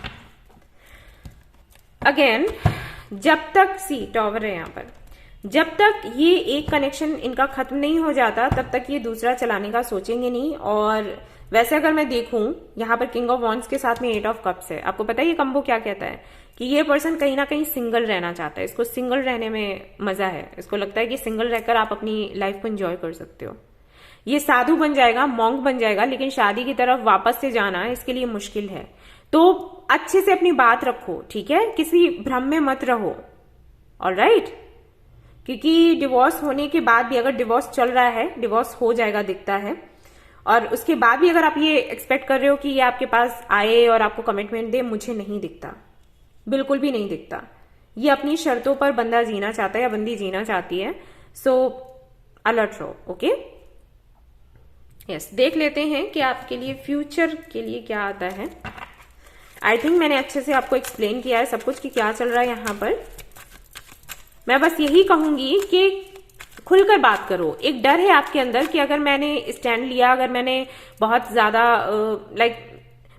Again, जब तक सी टॉवर है यहां पर, जब तक ये एक कनेक्शन इनका खत्म नहीं हो जाता तब तक ये दूसरा चलाने का सोचेंगे नहीं, और वैसे अगर मैं देखूं, यहाँ पर किंग ऑफ वॉन्ड्स के साथ में 8 ऑफ कप्स है। आपको पता है ये कंबो क्या कहता है कि ये पर्सन कहीं ना कहीं सिंगल रहना चाहता है। इसको सिंगल रहने में मजा है। इसको लगता है कि सिंगल रहकर आप अपनी लाइफ को एंजॉय कर सकते हो। ये साधु बन जाएगा, मॉन्क बन जाएगा, लेकिन शादी की तरफ वापस से जाना इसके लिए मुश्किल है। तो अच्छे से अपनी बात रखो, ठीक है, किसी भ्रम में मत रहो। ऑलराइट, क्योंकि डिवोर्स होने के बाद भी, अगर डिवोर्स चल रहा है, डिवोर्स हो जाएगा दिखता है, और उसके बाद भी अगर आप ये एक्सपेक्ट कर रहे हो कि ये आपके पास आए और आपको कमिटमेंट दे, मुझे नहीं दिखता, बिल्कुल भी नहीं दिखता। ये अपनी शर्तों पर बंदा जीना चाहता है या बंदी जीना चाहती है। सो अलर्ट रहो। ओके, यस, देख लेते हैं कि आपके लिए फ्यूचर के लिए क्या आता है। आई थिंक मैंने अच्छे से आपको एक्सप्लेन किया है सब कुछ कि क्या चल रहा है यहाँ पर। मैं बस यही कहूंगी कि खुलकर बात करो। एक डर है आपके अंदर कि अगर मैंने स्टैंड लिया, अगर मैंने बहुत ज्यादा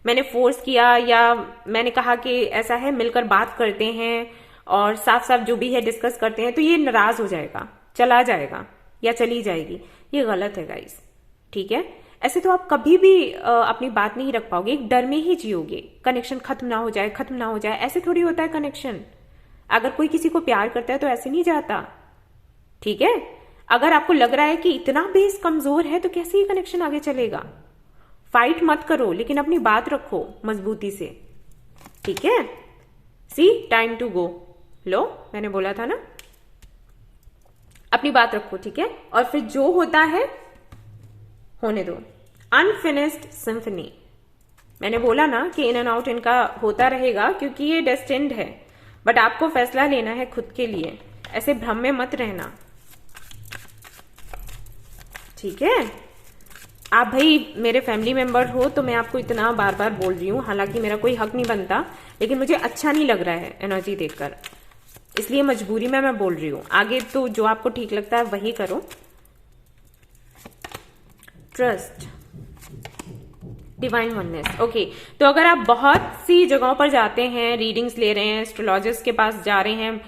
मैंने फोर्स किया, या मैंने कहा कि ऐसा है, मिलकर बात करते हैं और साफ साफ जो भी है डिस्कस करते हैं, तो ये नाराज हो जाएगा, चला जाएगा या चली जाएगी। ये गलत है गाइस, ठीक है। ऐसे तो आप कभी भी अपनी बात नहीं रख पाओगे, एक डर में ही जियोगे। कनेक्शन खत्म ना हो जाए, खत्म ना हो जाए, ऐसे थोड़ी होता है कनेक्शन। अगर कोई किसी को प्यार करता है तो ऐसे नहीं जाता, ठीक है। अगर आपको लग रहा है कि इतना बेस कमजोर है तो कैसे ये कनेक्शन आगे चलेगा। फाइट मत करो, लेकिन अपनी बात रखो मजबूती से, ठीक है। सी, टाइम टू गो। लो, मैंने बोला था ना, अपनी बात रखो, ठीक है। और फिर जो होता है होने दो। अनफिनिश्ड सिम्फनी, मैंने बोला ना कि इन एंड आउट इनका होता रहेगा, क्योंकि ये डेस्टिन्ड है। बट आपको फैसला लेना है खुद के लिए, ऐसे भ्रम में मत रहना, ठीक है। आप भाई मेरे फैमिली मेंबर हो तो मैं आपको इतना बार बार बोल रही हूँ, हालांकि मेरा कोई हक नहीं बनता, लेकिन मुझे अच्छा नहीं लग रहा है एनर्जी देखकर, इसलिए मजबूरी में मैं बोल रही हूँ। आगे तो जो आपको ठीक लगता है वही करो। Trust, divine oneness. ओके, तो अगर आप बहुत सी जगहों पर जाते हैं, रीडिंग्स ले रहे हैं, एस्ट्रोलॉजिस्ट के पास जा रहे हैं,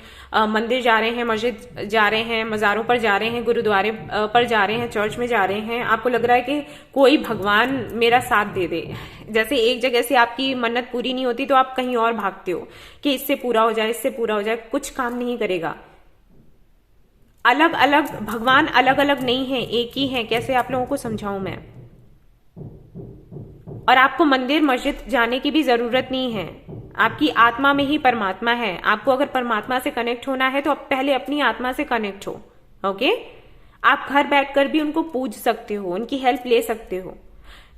मंदिर जा रहे हैं, मस्जिद जा रहे हैं, मज़ारों पर जा रहे हैं, गुरुद्वारे पर जा रहे हैं, चर्च में जा रहे हैं, आपको लग रहा है कि कोई भगवान मेरा साथ दे दे, जैसे एक जगह से आपकी मन्नत पूरी नहीं होती तो आप कहीं और भागते हो कि इससे पूरा हो जाए, इससे पूरा हो जाए, कुछ काम नहीं करेगा। अलग अलग भगवान अलग अलग नहीं है, एक ही है। कैसे आप लोगों को समझाऊं मैं। और आपको मंदिर मस्जिद जाने की भी जरूरत नहीं है, आपकी आत्मा में ही परमात्मा है। आपको अगर परमात्मा से कनेक्ट होना है तो आप पहले अपनी आत्मा से कनेक्ट हो। ओके, आप घर बैठकर भी उनको पूज सकते हो, उनकी हेल्प ले सकते हो,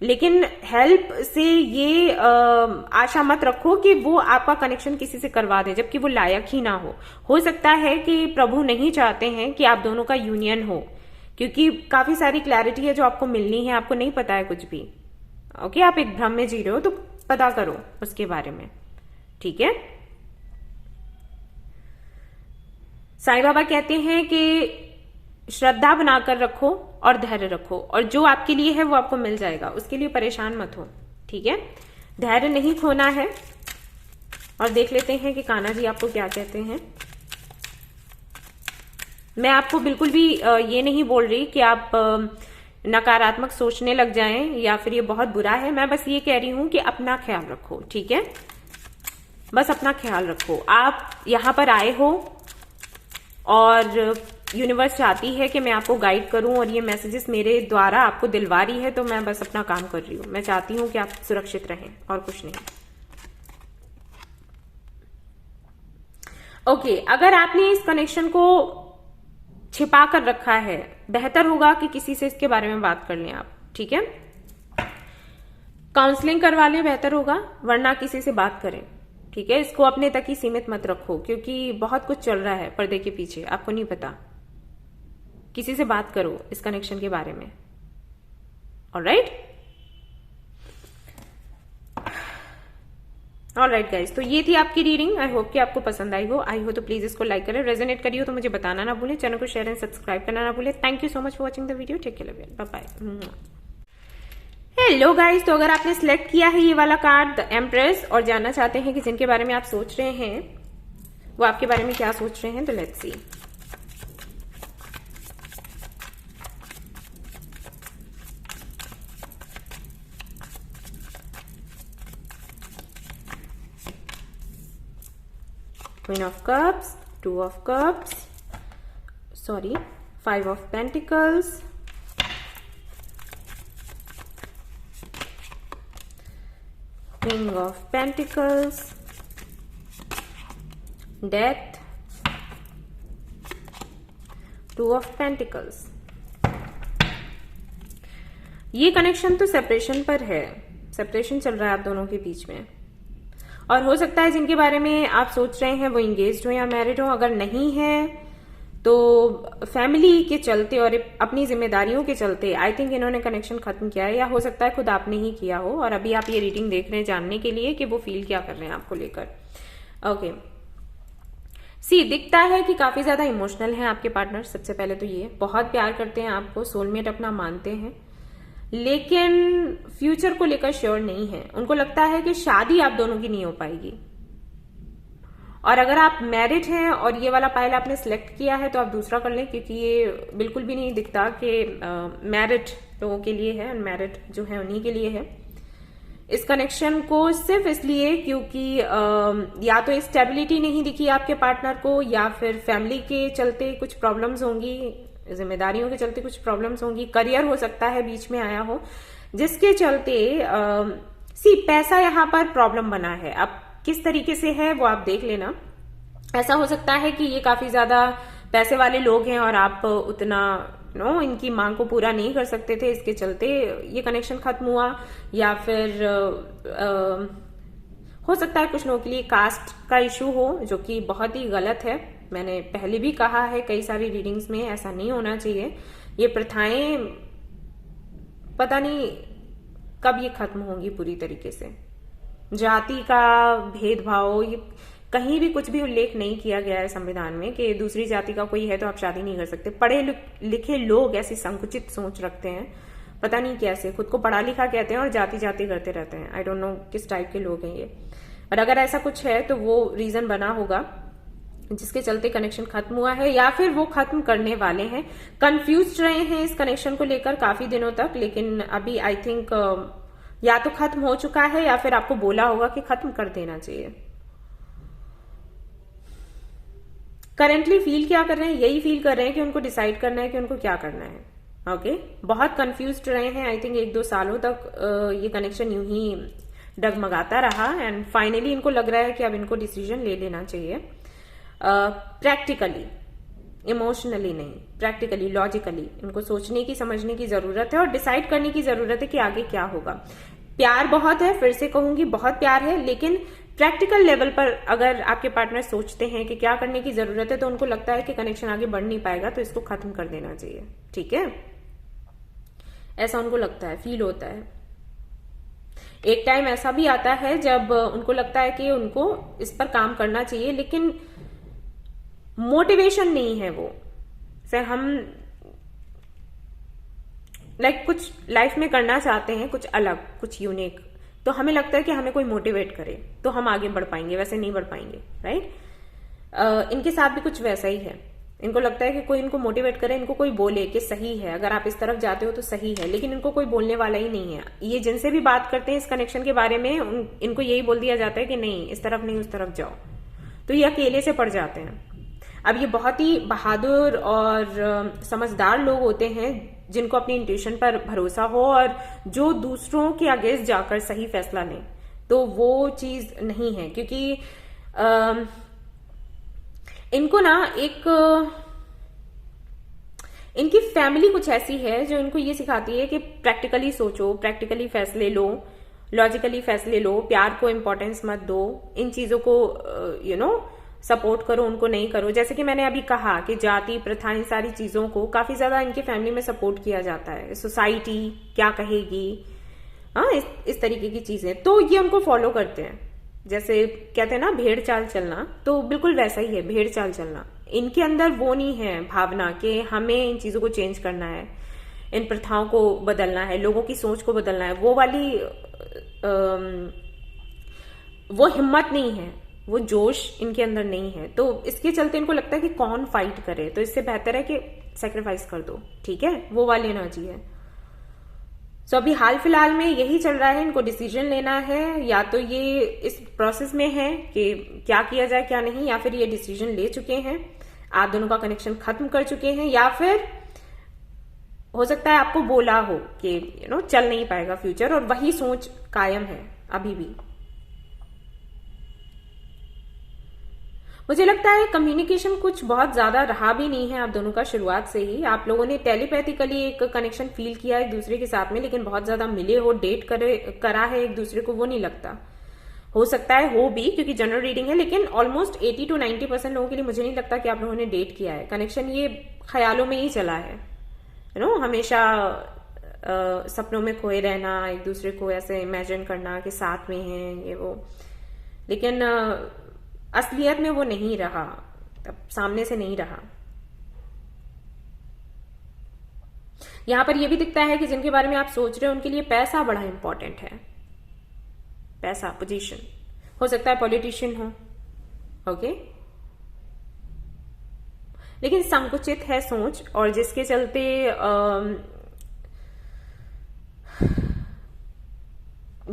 लेकिन हेल्प से ये आशा मत रखो कि वो आपका कनेक्शन किसी से करवा दे, जबकि वो लायक ही ना हो सकता है कि प्रभु नहीं चाहते हैं कि आप दोनों का यूनियन हो, क्योंकि काफी सारी क्लैरिटी है जो आपको मिलनी है, आपको नहीं पता है कुछ भी। ओके, आप एक भ्रम में जी रहे हो तो पता करो उसके बारे में, ठीक है। साईं बाबा कहते हैं कि श्रद्धा बनाकर रखो और धैर्य रखो, और जो आपके लिए है वो आपको मिल जाएगा, उसके लिए परेशान मत हो, ठीक है। धैर्य नहीं खोना है। और देख लेते हैं कि कान्हा जी आपको क्या कहते हैं। मैं आपको बिल्कुल भी ये नहीं बोल रही कि आप नकारात्मक सोचने लग जाएं या फिर ये बहुत बुरा है। मैं बस ये कह रही हूं कि अपना ख्याल रखो, ठीक है। बस अपना ख्याल रखो। आप यहां पर आए हो और यूनिवर्स चाहती है कि मैं आपको गाइड करूं, और ये मैसेजेस मेरे द्वारा आपको दिलवा रही है, तो मैं बस अपना काम कर रही हूं। मैं चाहती हूं कि आप सुरक्षित रहें और कुछ नहीं। ओके, अगर आपने इस कनेक्शन को छिपा कर रखा है, बेहतर होगा कि किसी से इसके बारे में बात कर लें आप, ठीक है। काउंसलिंग करवा लें, बेहतर होगा, वरना किसी से बात करें, ठीक है। इसको अपने तक ही सीमित मत रखो, क्योंकि बहुत कुछ चल रहा है पर्दे के पीछे, आपको नहीं पता। किसी से बात करो इस कनेक्शन के बारे में। ऑलराइट, ऑलराइट गाइज, तो ये थी आपकी रीडिंग। आई होप कि आपको पसंद आई हो। आई हो तो प्लीज इसको लाइक करें, रेजोनेट करिए तो मुझे बताना ना भूलें, चैनल को शेयर एंड सब्सक्राइब करना ना भूलें। Thank you so much for watching the video. Take care, bye bye. Hello guys, तो अगर आपने सिलेक्ट किया है ये वाला कार्ड द एम्प्रेस और जानना चाहते हैं कि जिनके बारे में आप सोच रहे हैं वो आपके बारे में क्या सोच रहे हैं, तो let's see. Queen of Cups, 2 of Cups, sorry, 5 of Pentacles, King of Pentacles, Death, 2 of Pentacles. ये कनेक्शन तो सेपरेशन पर है, सेपरेशन चल रहा है आप दोनों के बीच में, और हो सकता है जिनके बारे में आप सोच रहे हैं वो इंगेज्ड हो या मैरिड हो। अगर नहीं है तो फैमिली के चलते और अपनी जिम्मेदारियों के चलते आई थिंक इन्होंने कनेक्शन खत्म किया है, या हो सकता है खुद आपने ही किया हो और अभी आप ये रीडिंग देख रहे हैं जानने के लिए कि वो फील क्या कर रहे हैं आपको लेकर। ओके, सी दिखता है कि काफी ज्यादा इमोशनल है आपके पार्टनर। सबसे पहले तो ये बहुत प्यार करते हैं आपको, सोलमेट अपना मानते हैं, लेकिन फ्यूचर को लेकर श्योर नहीं है। उनको लगता है कि शादी आप दोनों की नहीं हो पाएगी, और अगर आप मैरिड हैं और ये वाला पाइल आपने सिलेक्ट किया है तो आप दूसरा कर लें, क्योंकि ये बिल्कुल भी नहीं दिखता कि मैरिड लोगों के लिए है, अनमैरिड जो है उन्हीं के लिए है। इस कनेक्शन को सिर्फ इसलिए क्योंकि या तो स्टेबिलिटी नहीं दिखी आपके पार्टनर को, या फिर फैमिली के चलते कुछ प्रॉब्लम्स होंगी, जिम्मेदारियों के चलते कुछ प्रॉब्लम्स होंगी, करियर हो सकता है बीच में आया हो जिसके चलते पैसा यहां पर प्रॉब्लम बना है। अब किस तरीके से है वो आप देख लेना। ऐसा हो सकता है कि ये काफी ज्यादा पैसे वाले लोग हैं और आप उतना इनकी मांग को पूरा नहीं कर सकते थे, इसके चलते ये कनेक्शन खत्म हुआ, या फिर हो सकता है कुछ लोगों के लिए कास्ट का इशू हो, जो कि बहुत ही गलत है। मैंने पहले भी कहा है कई सारी रीडिंग्स में, ऐसा नहीं होना चाहिए। ये प्रथाएं पता नहीं कब ये खत्म होंगी पूरी तरीके से। जाति का भेदभाव, ये कहीं भी कुछ भी उल्लेख नहीं किया गया है संविधान में कि दूसरी जाति का कोई है तो आप शादी नहीं कर सकते। पढ़े लिखे लोग ऐसी संकुचित सोच रखते हैं, पता नहीं कैसे, खुद को पढ़ा लिखा कहते हैं और जाति जाति करते रहते हैं। आई डोंट नो किस टाइप के लोग हैं ये, और अगर ऐसा कुछ है तो वो रीजन बना होगा जिसके चलते कनेक्शन खत्म हुआ है, या फिर वो खत्म करने वाले हैं। कंफ्यूज रहे हैं इस कनेक्शन को लेकर काफी दिनों तक, लेकिन अभी आई थिंक या तो खत्म हो चुका है या फिर आपको बोला होगा कि खत्म कर देना चाहिए। करेंटली फील क्या कर रहे हैं, यही फील कर रहे हैं कि उनको डिसाइड करना है कि उनको क्या करना है। ओके, बहुत कंफ्यूज्ड रहे हैं आई थिंक 1-2 सालों तक ये कनेक्शन यूं ही डगमगाता रहा, एंड फाइनली इनको लग रहा है कि अब इनको डिसीजन ले लेना चाहिए। प्रैक्टिकली, इमोशनली नहीं, प्रैक्टिकली, लॉजिकली इनको सोचने की, समझने की जरूरत है और डिसाइड करने की जरूरत है कि आगे क्या होगा। प्यार बहुत है, फिर से कहूंगी बहुत प्यार है, लेकिन प्रैक्टिकल लेवल पर अगर आपके पार्टनर सोचते हैं कि क्या करने की जरूरत है तो उनको लगता है कि कनेक्शन आगे बढ़ नहीं पाएगा, तो इसको खत्म कर देना चाहिए। ठीक है, ऐसा उनको लगता है, फील होता है। एक टाइम ऐसा भी आता है जब उनको लगता है कि उनको इस पर काम करना चाहिए, लेकिन मोटिवेशन नहीं है वो। से हम कुछ लाइफ में करना चाहते हैं, कुछ अलग, कुछ यूनिक, तो हमें लगता है कि हमें कोई मोटिवेट करे तो हम आगे बढ़ पाएंगे, वैसे नहीं बढ़ पाएंगे। राइट, इनके साथ भी कुछ वैसा ही है। इनको लगता है कि कोई इनको मोटिवेट करे, इनको कोई बोले कि सही है, अगर आप इस तरफ जाते हो तो सही है, लेकिन इनको कोई बोलने वाला ही नहीं है। ये जिनसे भी बात करते हैं इस कनेक्शन के बारे में, इनको यही बोल दिया जाता है कि नहीं, इस तरफ नहीं, उस तरफ जाओ, तो ये अकेले से पड़ जाते हैं। अब ये बहुत ही बहादुर और समझदार लोग होते हैं जिनको अपनी इंट्यूशन पर भरोसा हो और जो दूसरों के अगेंस्ट जाकर सही फैसला लें, तो वो चीज नहीं है, क्योंकि इनको ना इनकी फैमिली कुछ ऐसी है जो इनको ये सिखाती है कि प्रैक्टिकली सोचो, प्रैक्टिकली फैसले लो, लॉजिकली फैसले लो, प्यार को इंपॉर्टेंस मत दो, इन चीजों को सपोर्ट करो, उनको नहीं करो। जैसे कि मैंने अभी कहा कि जाति प्रथा, इन सारी चीजों को काफी ज्यादा इनके फैमिली में सपोर्ट किया जाता है। सोसाइटी क्या कहेगी, इस तरीके की चीजें, तो ये उनको फॉलो करते हैं। जैसे कहते हैं ना भेड़ चाल चलना, तो बिल्कुल वैसा ही है, भेड़ चाल चलना। इनके अंदर वो नहीं है भावना कि हमें इन चीजों को चेंज करना है, इन प्रथाओं को बदलना है, लोगों की सोच को बदलना है। वो वाली वो हिम्मत नहीं है, वो जोश इनके अंदर नहीं है। तो इसके चलते इनको लगता है कि कौन फाइट करे, तो इससे बेहतर है कि सेक्रीफाइस कर दो। ठीक है, वो वाली एनर्जी है। सो अभी हाल फिलहाल में यही चल रहा है, इनको डिसीजन लेना है, या तो ये इस प्रोसेस में है कि क्या किया जाए क्या नहीं, या फिर ये डिसीजन ले चुके हैं, आप दोनों का कनेक्शन खत्म कर चुके हैं, या फिर हो सकता है आपको बोला हो कि चल नहीं पाएगा फ्यूचर, और वही सोच कायम है अभी भी। मुझे लगता है कम्युनिकेशन कुछ बहुत ज्यादा रहा भी नहीं है आप दोनों का शुरुआत से ही। आप लोगों ने टेलीपैथिकली एक कनेक्शन फील किया एक दूसरे के साथ में, लेकिन बहुत ज्यादा मिले हो, डेट करा है एक दूसरे को, वो नहीं लगता। हो सकता है हो भी, क्योंकि जनरल रीडिंग है, लेकिन ऑलमोस्ट 80 to 90% लोगों के लिए मुझे नहीं लगता कि आप लोगों ने डेट किया है। कनेक्शन ये ख्यालों में ही चला है, हमेशा सपनों में खोए रहना, एक दूसरे को ऐसे इमेजिन करना कि साथ में हैं ये वो, लेकिन असलियत में वो नहीं रहा, तब सामने से नहीं रहा। यहां पर ये भी दिखता है कि जिनके बारे में आप सोच रहे हो उनके लिए पैसा बड़ा इंपॉर्टेंट है, पैसा, पोजीशन, हो सकता है पॉलिटिशियन हो, ओके, लेकिन संकुचित है सोच, और जिसके चलते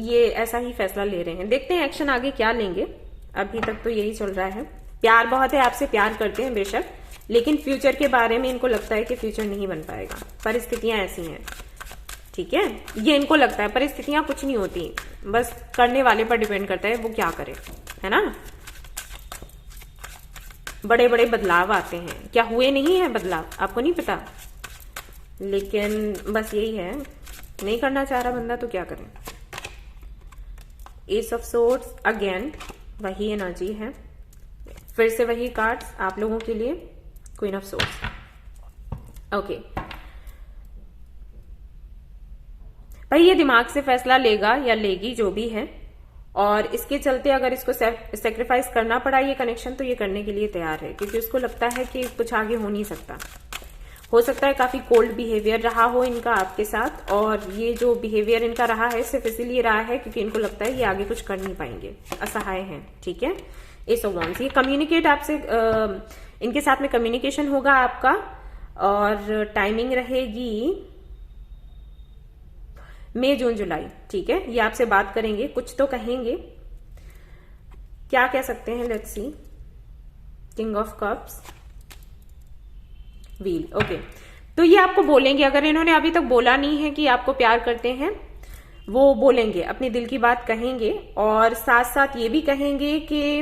ये ऐसा ही फैसला ले रहे हैं। देखते हैं एक्शन आगे क्या लेंगे। अभी तक तो यही चल रहा है, प्यार बहुत है, आपसे प्यार करते हैं बेशक, लेकिन फ्यूचर के बारे में इनको लगता है कि फ्यूचर नहीं बन पाएगा, परिस्थितियां ऐसी हैं, ठीक है, ये इनको लगता है। परिस्थितियां कुछ नहीं होती, बस करने वाले पर डिपेंड करता है वो क्या करे, है ना। बड़े बड़े बदलाव आते हैं, क्या हुए नहीं है बदलाव, आपको नहीं पता, लेकिन बस यही है, नहीं करना चाह रहा बंदा तो क्या करें। एस ऑफ सोर्ड्स अगेन वही एनर्जी है, फिर से वही कार्ड्स आप लोगों के लिए, क्वीन ऑफ सोर्ड्स, ओके। भाई ये दिमाग से फैसला लेगा या लेगी जो भी है, और इसके चलते अगर इसको सेक्रीफाइस करना पड़ा ये कनेक्शन, तो ये करने के लिए तैयार है, क्योंकि उसको लगता है कि कुछ आगे हो नहीं सकता। हो सकता है काफी कोल्ड बिहेवियर रहा हो इनका आपके साथ, और ये जो बिहेवियर इनका रहा है सिर्फ इसीलिए रहा है क्योंकि इनको लगता है ये आगे कुछ कर नहीं पाएंगे, असहाय हैं, ठीक है। एस ऑफ वांड्स, ये कम्युनिकेट आपसे, इनके साथ में कम्युनिकेशन होगा आपका, और टाइमिंग रहेगी मई जून जुलाई, ठीक है। ये आपसे बात करेंगे, कुछ तो कहेंगे, क्या कह सकते हैं, let's see. King of cups, wheel, okay. तो ये आपको बोलेंगे, अगर इन्होंने अभी तक बोला नहीं है कि आपको प्यार करते हैं, वो बोलेंगे, अपनी दिल की बात कहेंगे, और साथ साथ ये भी कहेंगे कि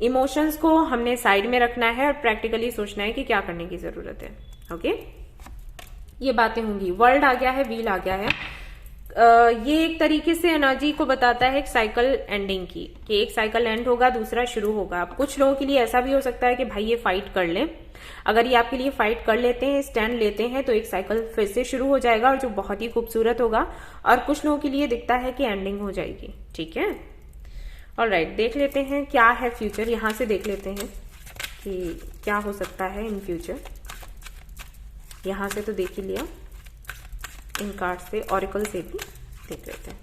इमोशंस को हमने साइड में रखना है और प्रैक्टिकली सोचना है कि क्या करने की जरूरत है, ओके। ये बातें होंगी। वर्ल्ड आ गया है, व्हील आ गया है। ये एक तरीके से एनर्जी को बताता है एक साइकिल एंडिंग की, कि एक साइकिल एंड होगा, दूसरा शुरू होगा। अब कुछ लोगों के लिए ऐसा भी हो सकता है कि भाई ये फाइट कर लें, अगर ये आपके लिए फाइट कर लेते हैं, स्टैंड लेते हैं, तो एक साइकिल फिर से शुरू हो जाएगा, और जो बहुत ही खूबसूरत होगा। और कुछ लोगों के लिए दिखता है कि एंडिंग हो जाएगी, ठीक है। ऑलराइट, देख लेते हैं क्या है फ्यूचर, यहां से देख लेते हैं कि क्या हो सकता है इन फ्यूचर। यहां से तो देख ही लिया, इन कार्ड से, ऑरिकल से भी देख लेते हैं।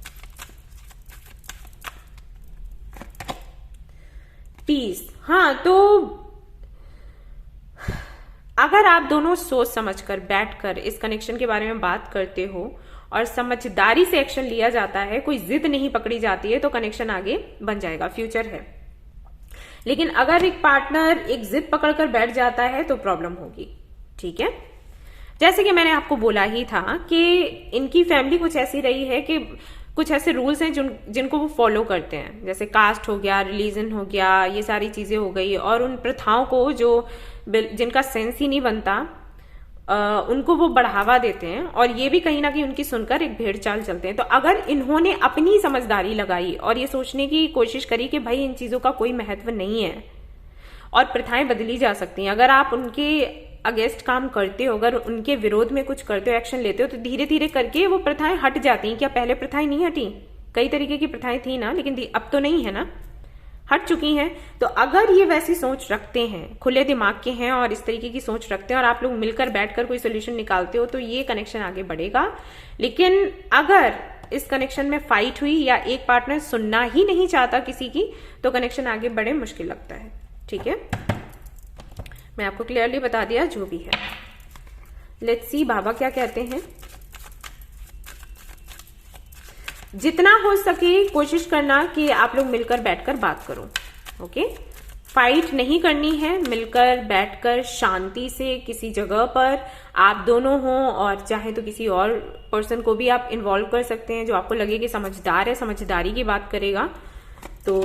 पीस, हाँ, तो अगर आप दोनों सोच समझकर बैठकर इस कनेक्शन के बारे में बात करते हो और समझदारी से एक्शन लिया जाता है, कोई जिद नहीं पकड़ी जाती है, तो कनेक्शन आगे बन जाएगा, फ्यूचर है। लेकिन अगर एक पार्टनर एक जिद पकड़कर बैठ जाता है तो प्रॉब्लम होगी, ठीक है। जैसे कि मैंने आपको बोला ही था कि इनकी फैमिली कुछ ऐसी रही है कि कुछ ऐसे रूल्स हैं जिनको वो फॉलो करते हैं, जैसे कास्ट हो गया, रिलीजन हो गया, ये सारी चीजें हो गई, और उन प्रथाओं को जो जिनका सेंस ही नहीं बनता, उनको वो बढ़ावा देते हैं, और ये भी कहीं ना कहीं उनकी सुनकर एक भेड़ चाल चलते हैं। तो अगर इन्होंने अपनी समझदारी लगाई और ये सोचने की कोशिश करी कि भाई इन चीजों का कोई महत्व नहीं है और प्रथाएं बदली जा सकती हैं, अगर आप उनके अगेंस्ट काम करते हो, अगर उनके विरोध में कुछ करते हो, एक्शन लेते हो, तो धीरे धीरे करके वो प्रथाएं हट जाती हैं। क्या पहले प्रथाएं नहीं हटी? कई तरीके की प्रथाएं थी ना, लेकिन अब तो नहीं है ना, हट चुकी हैं। तो अगर ये वैसी सोच रखते हैं, खुले दिमाग के हैं और इस तरीके की सोच रखते हैं, और आप लोग मिलकर बैठकर कोई सोल्यूशन निकालते हो, तो ये कनेक्शन आगे बढ़ेगा। लेकिन अगर इस कनेक्शन में फाइट हुई या एक पार्टनर सुनना ही नहीं चाहता किसी की, तो कनेक्शन आगे बढ़े मुश्किल लगता है, ठीक है। मैं आपको क्लियरली बता दिया जो भी है। लेट्स सी बाबा क्या कहते हैं। जितना हो सके कोशिश करना कि आप लोग मिलकर बैठकर बात करो। ओके, फाइट नहीं करनी है, मिलकर बैठकर शांति से किसी जगह पर आप दोनों हो, और चाहे तो किसी और पर्सन को भी आप इन्वॉल्व कर सकते हैं जो आपको लगे कि समझदार है, समझदारी की बात करेगा। तो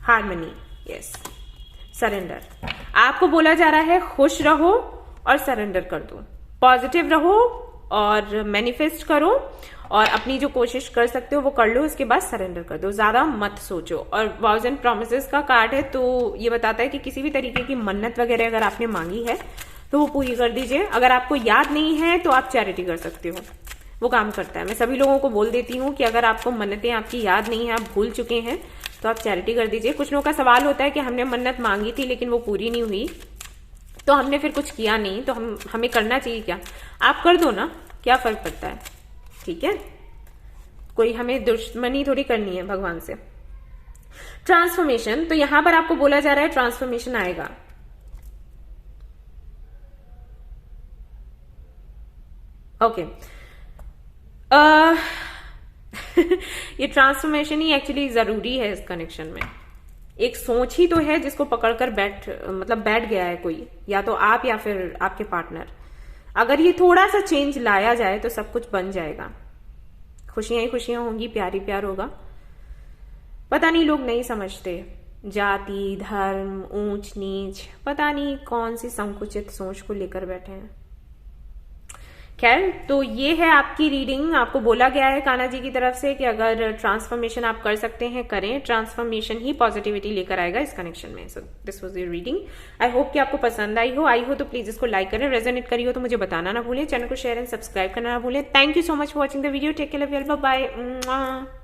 हार्मनी, यस, सरेंडर। आपको बोला जा रहा है खुश रहो और सरेंडर कर दो, पॉजिटिव रहो और मैनिफेस्ट करो, और अपनी जो कोशिश कर सकते हो वो कर लो, उसके बाद सरेंडर कर दो, ज्यादा मत सोचो। और वॉव्स एंड प्रॉमिसेस का कार्ड है, तो ये बताता है कि किसी भी तरीके की मन्नत वगैरह अगर आपने मांगी है तो वो पूरी कर दीजिए। अगर आपको याद नहीं है तो आप चैरिटी कर सकते हो, वो काम करता है। मैं सभी लोगों को बोल देती हूँ कि अगर आपको मन्नतें आपकी याद नहीं है, आप भूल चुके हैं, तो आप चैरिटी कर दीजिए। कुछ लोगों का सवाल होता है कि हमने मन्नत मांगी थी लेकिन वो पूरी नहीं हुई, तो हमने फिर कुछ किया नहीं, तो हमें करना चाहिए क्या? आप कर दो ना, क्या फर्क पड़ता है? ठीक है, कोई हमें दुश्मनी थोड़ी करनी है भगवान से। ट्रांसफॉर्मेशन, तो यहां पर आपको बोला जा रहा है ट्रांसफॉर्मेशन आएगा। ओके, ये ट्रांसफॉर्मेशन ही एक्चुअली जरूरी है इस कनेक्शन में। एक सोच ही तो है जिसको पकड़कर बैठ गया है कोई, या तो आप या फिर आपके पार्टनर। अगर ये थोड़ा सा चेंज लाया जाए तो सब कुछ बन जाएगा, खुशियां ही खुशियां होंगी, प्यार ही प्यार होगा। पता नहीं लोग नहीं समझते, जाति, धर्म, ऊंच नीच, पता नहीं कौन सी संकुचित सोच को लेकर बैठे हैं। खैर, तो ये है आपकी रीडिंग। आपको बोला गया है कान्हा जी की तरफ से कि अगर ट्रांसफॉर्मेशन आप कर सकते हैं करें, ट्रांसफॉर्मेशन ही पॉजिटिविटी लेकर आएगा इस कनेक्शन में। So this was your reading. I hope कि आपको पसंद आई हो तो प्लीज इसको लाइक करें, रेजोनेट करी हो तो मुझे बताना ना भूलें, चैनल को शेयर एंड सब्सक्राइब करना ना भूलें। Thank you so much for watching the video. Take care, love you all, bye bye.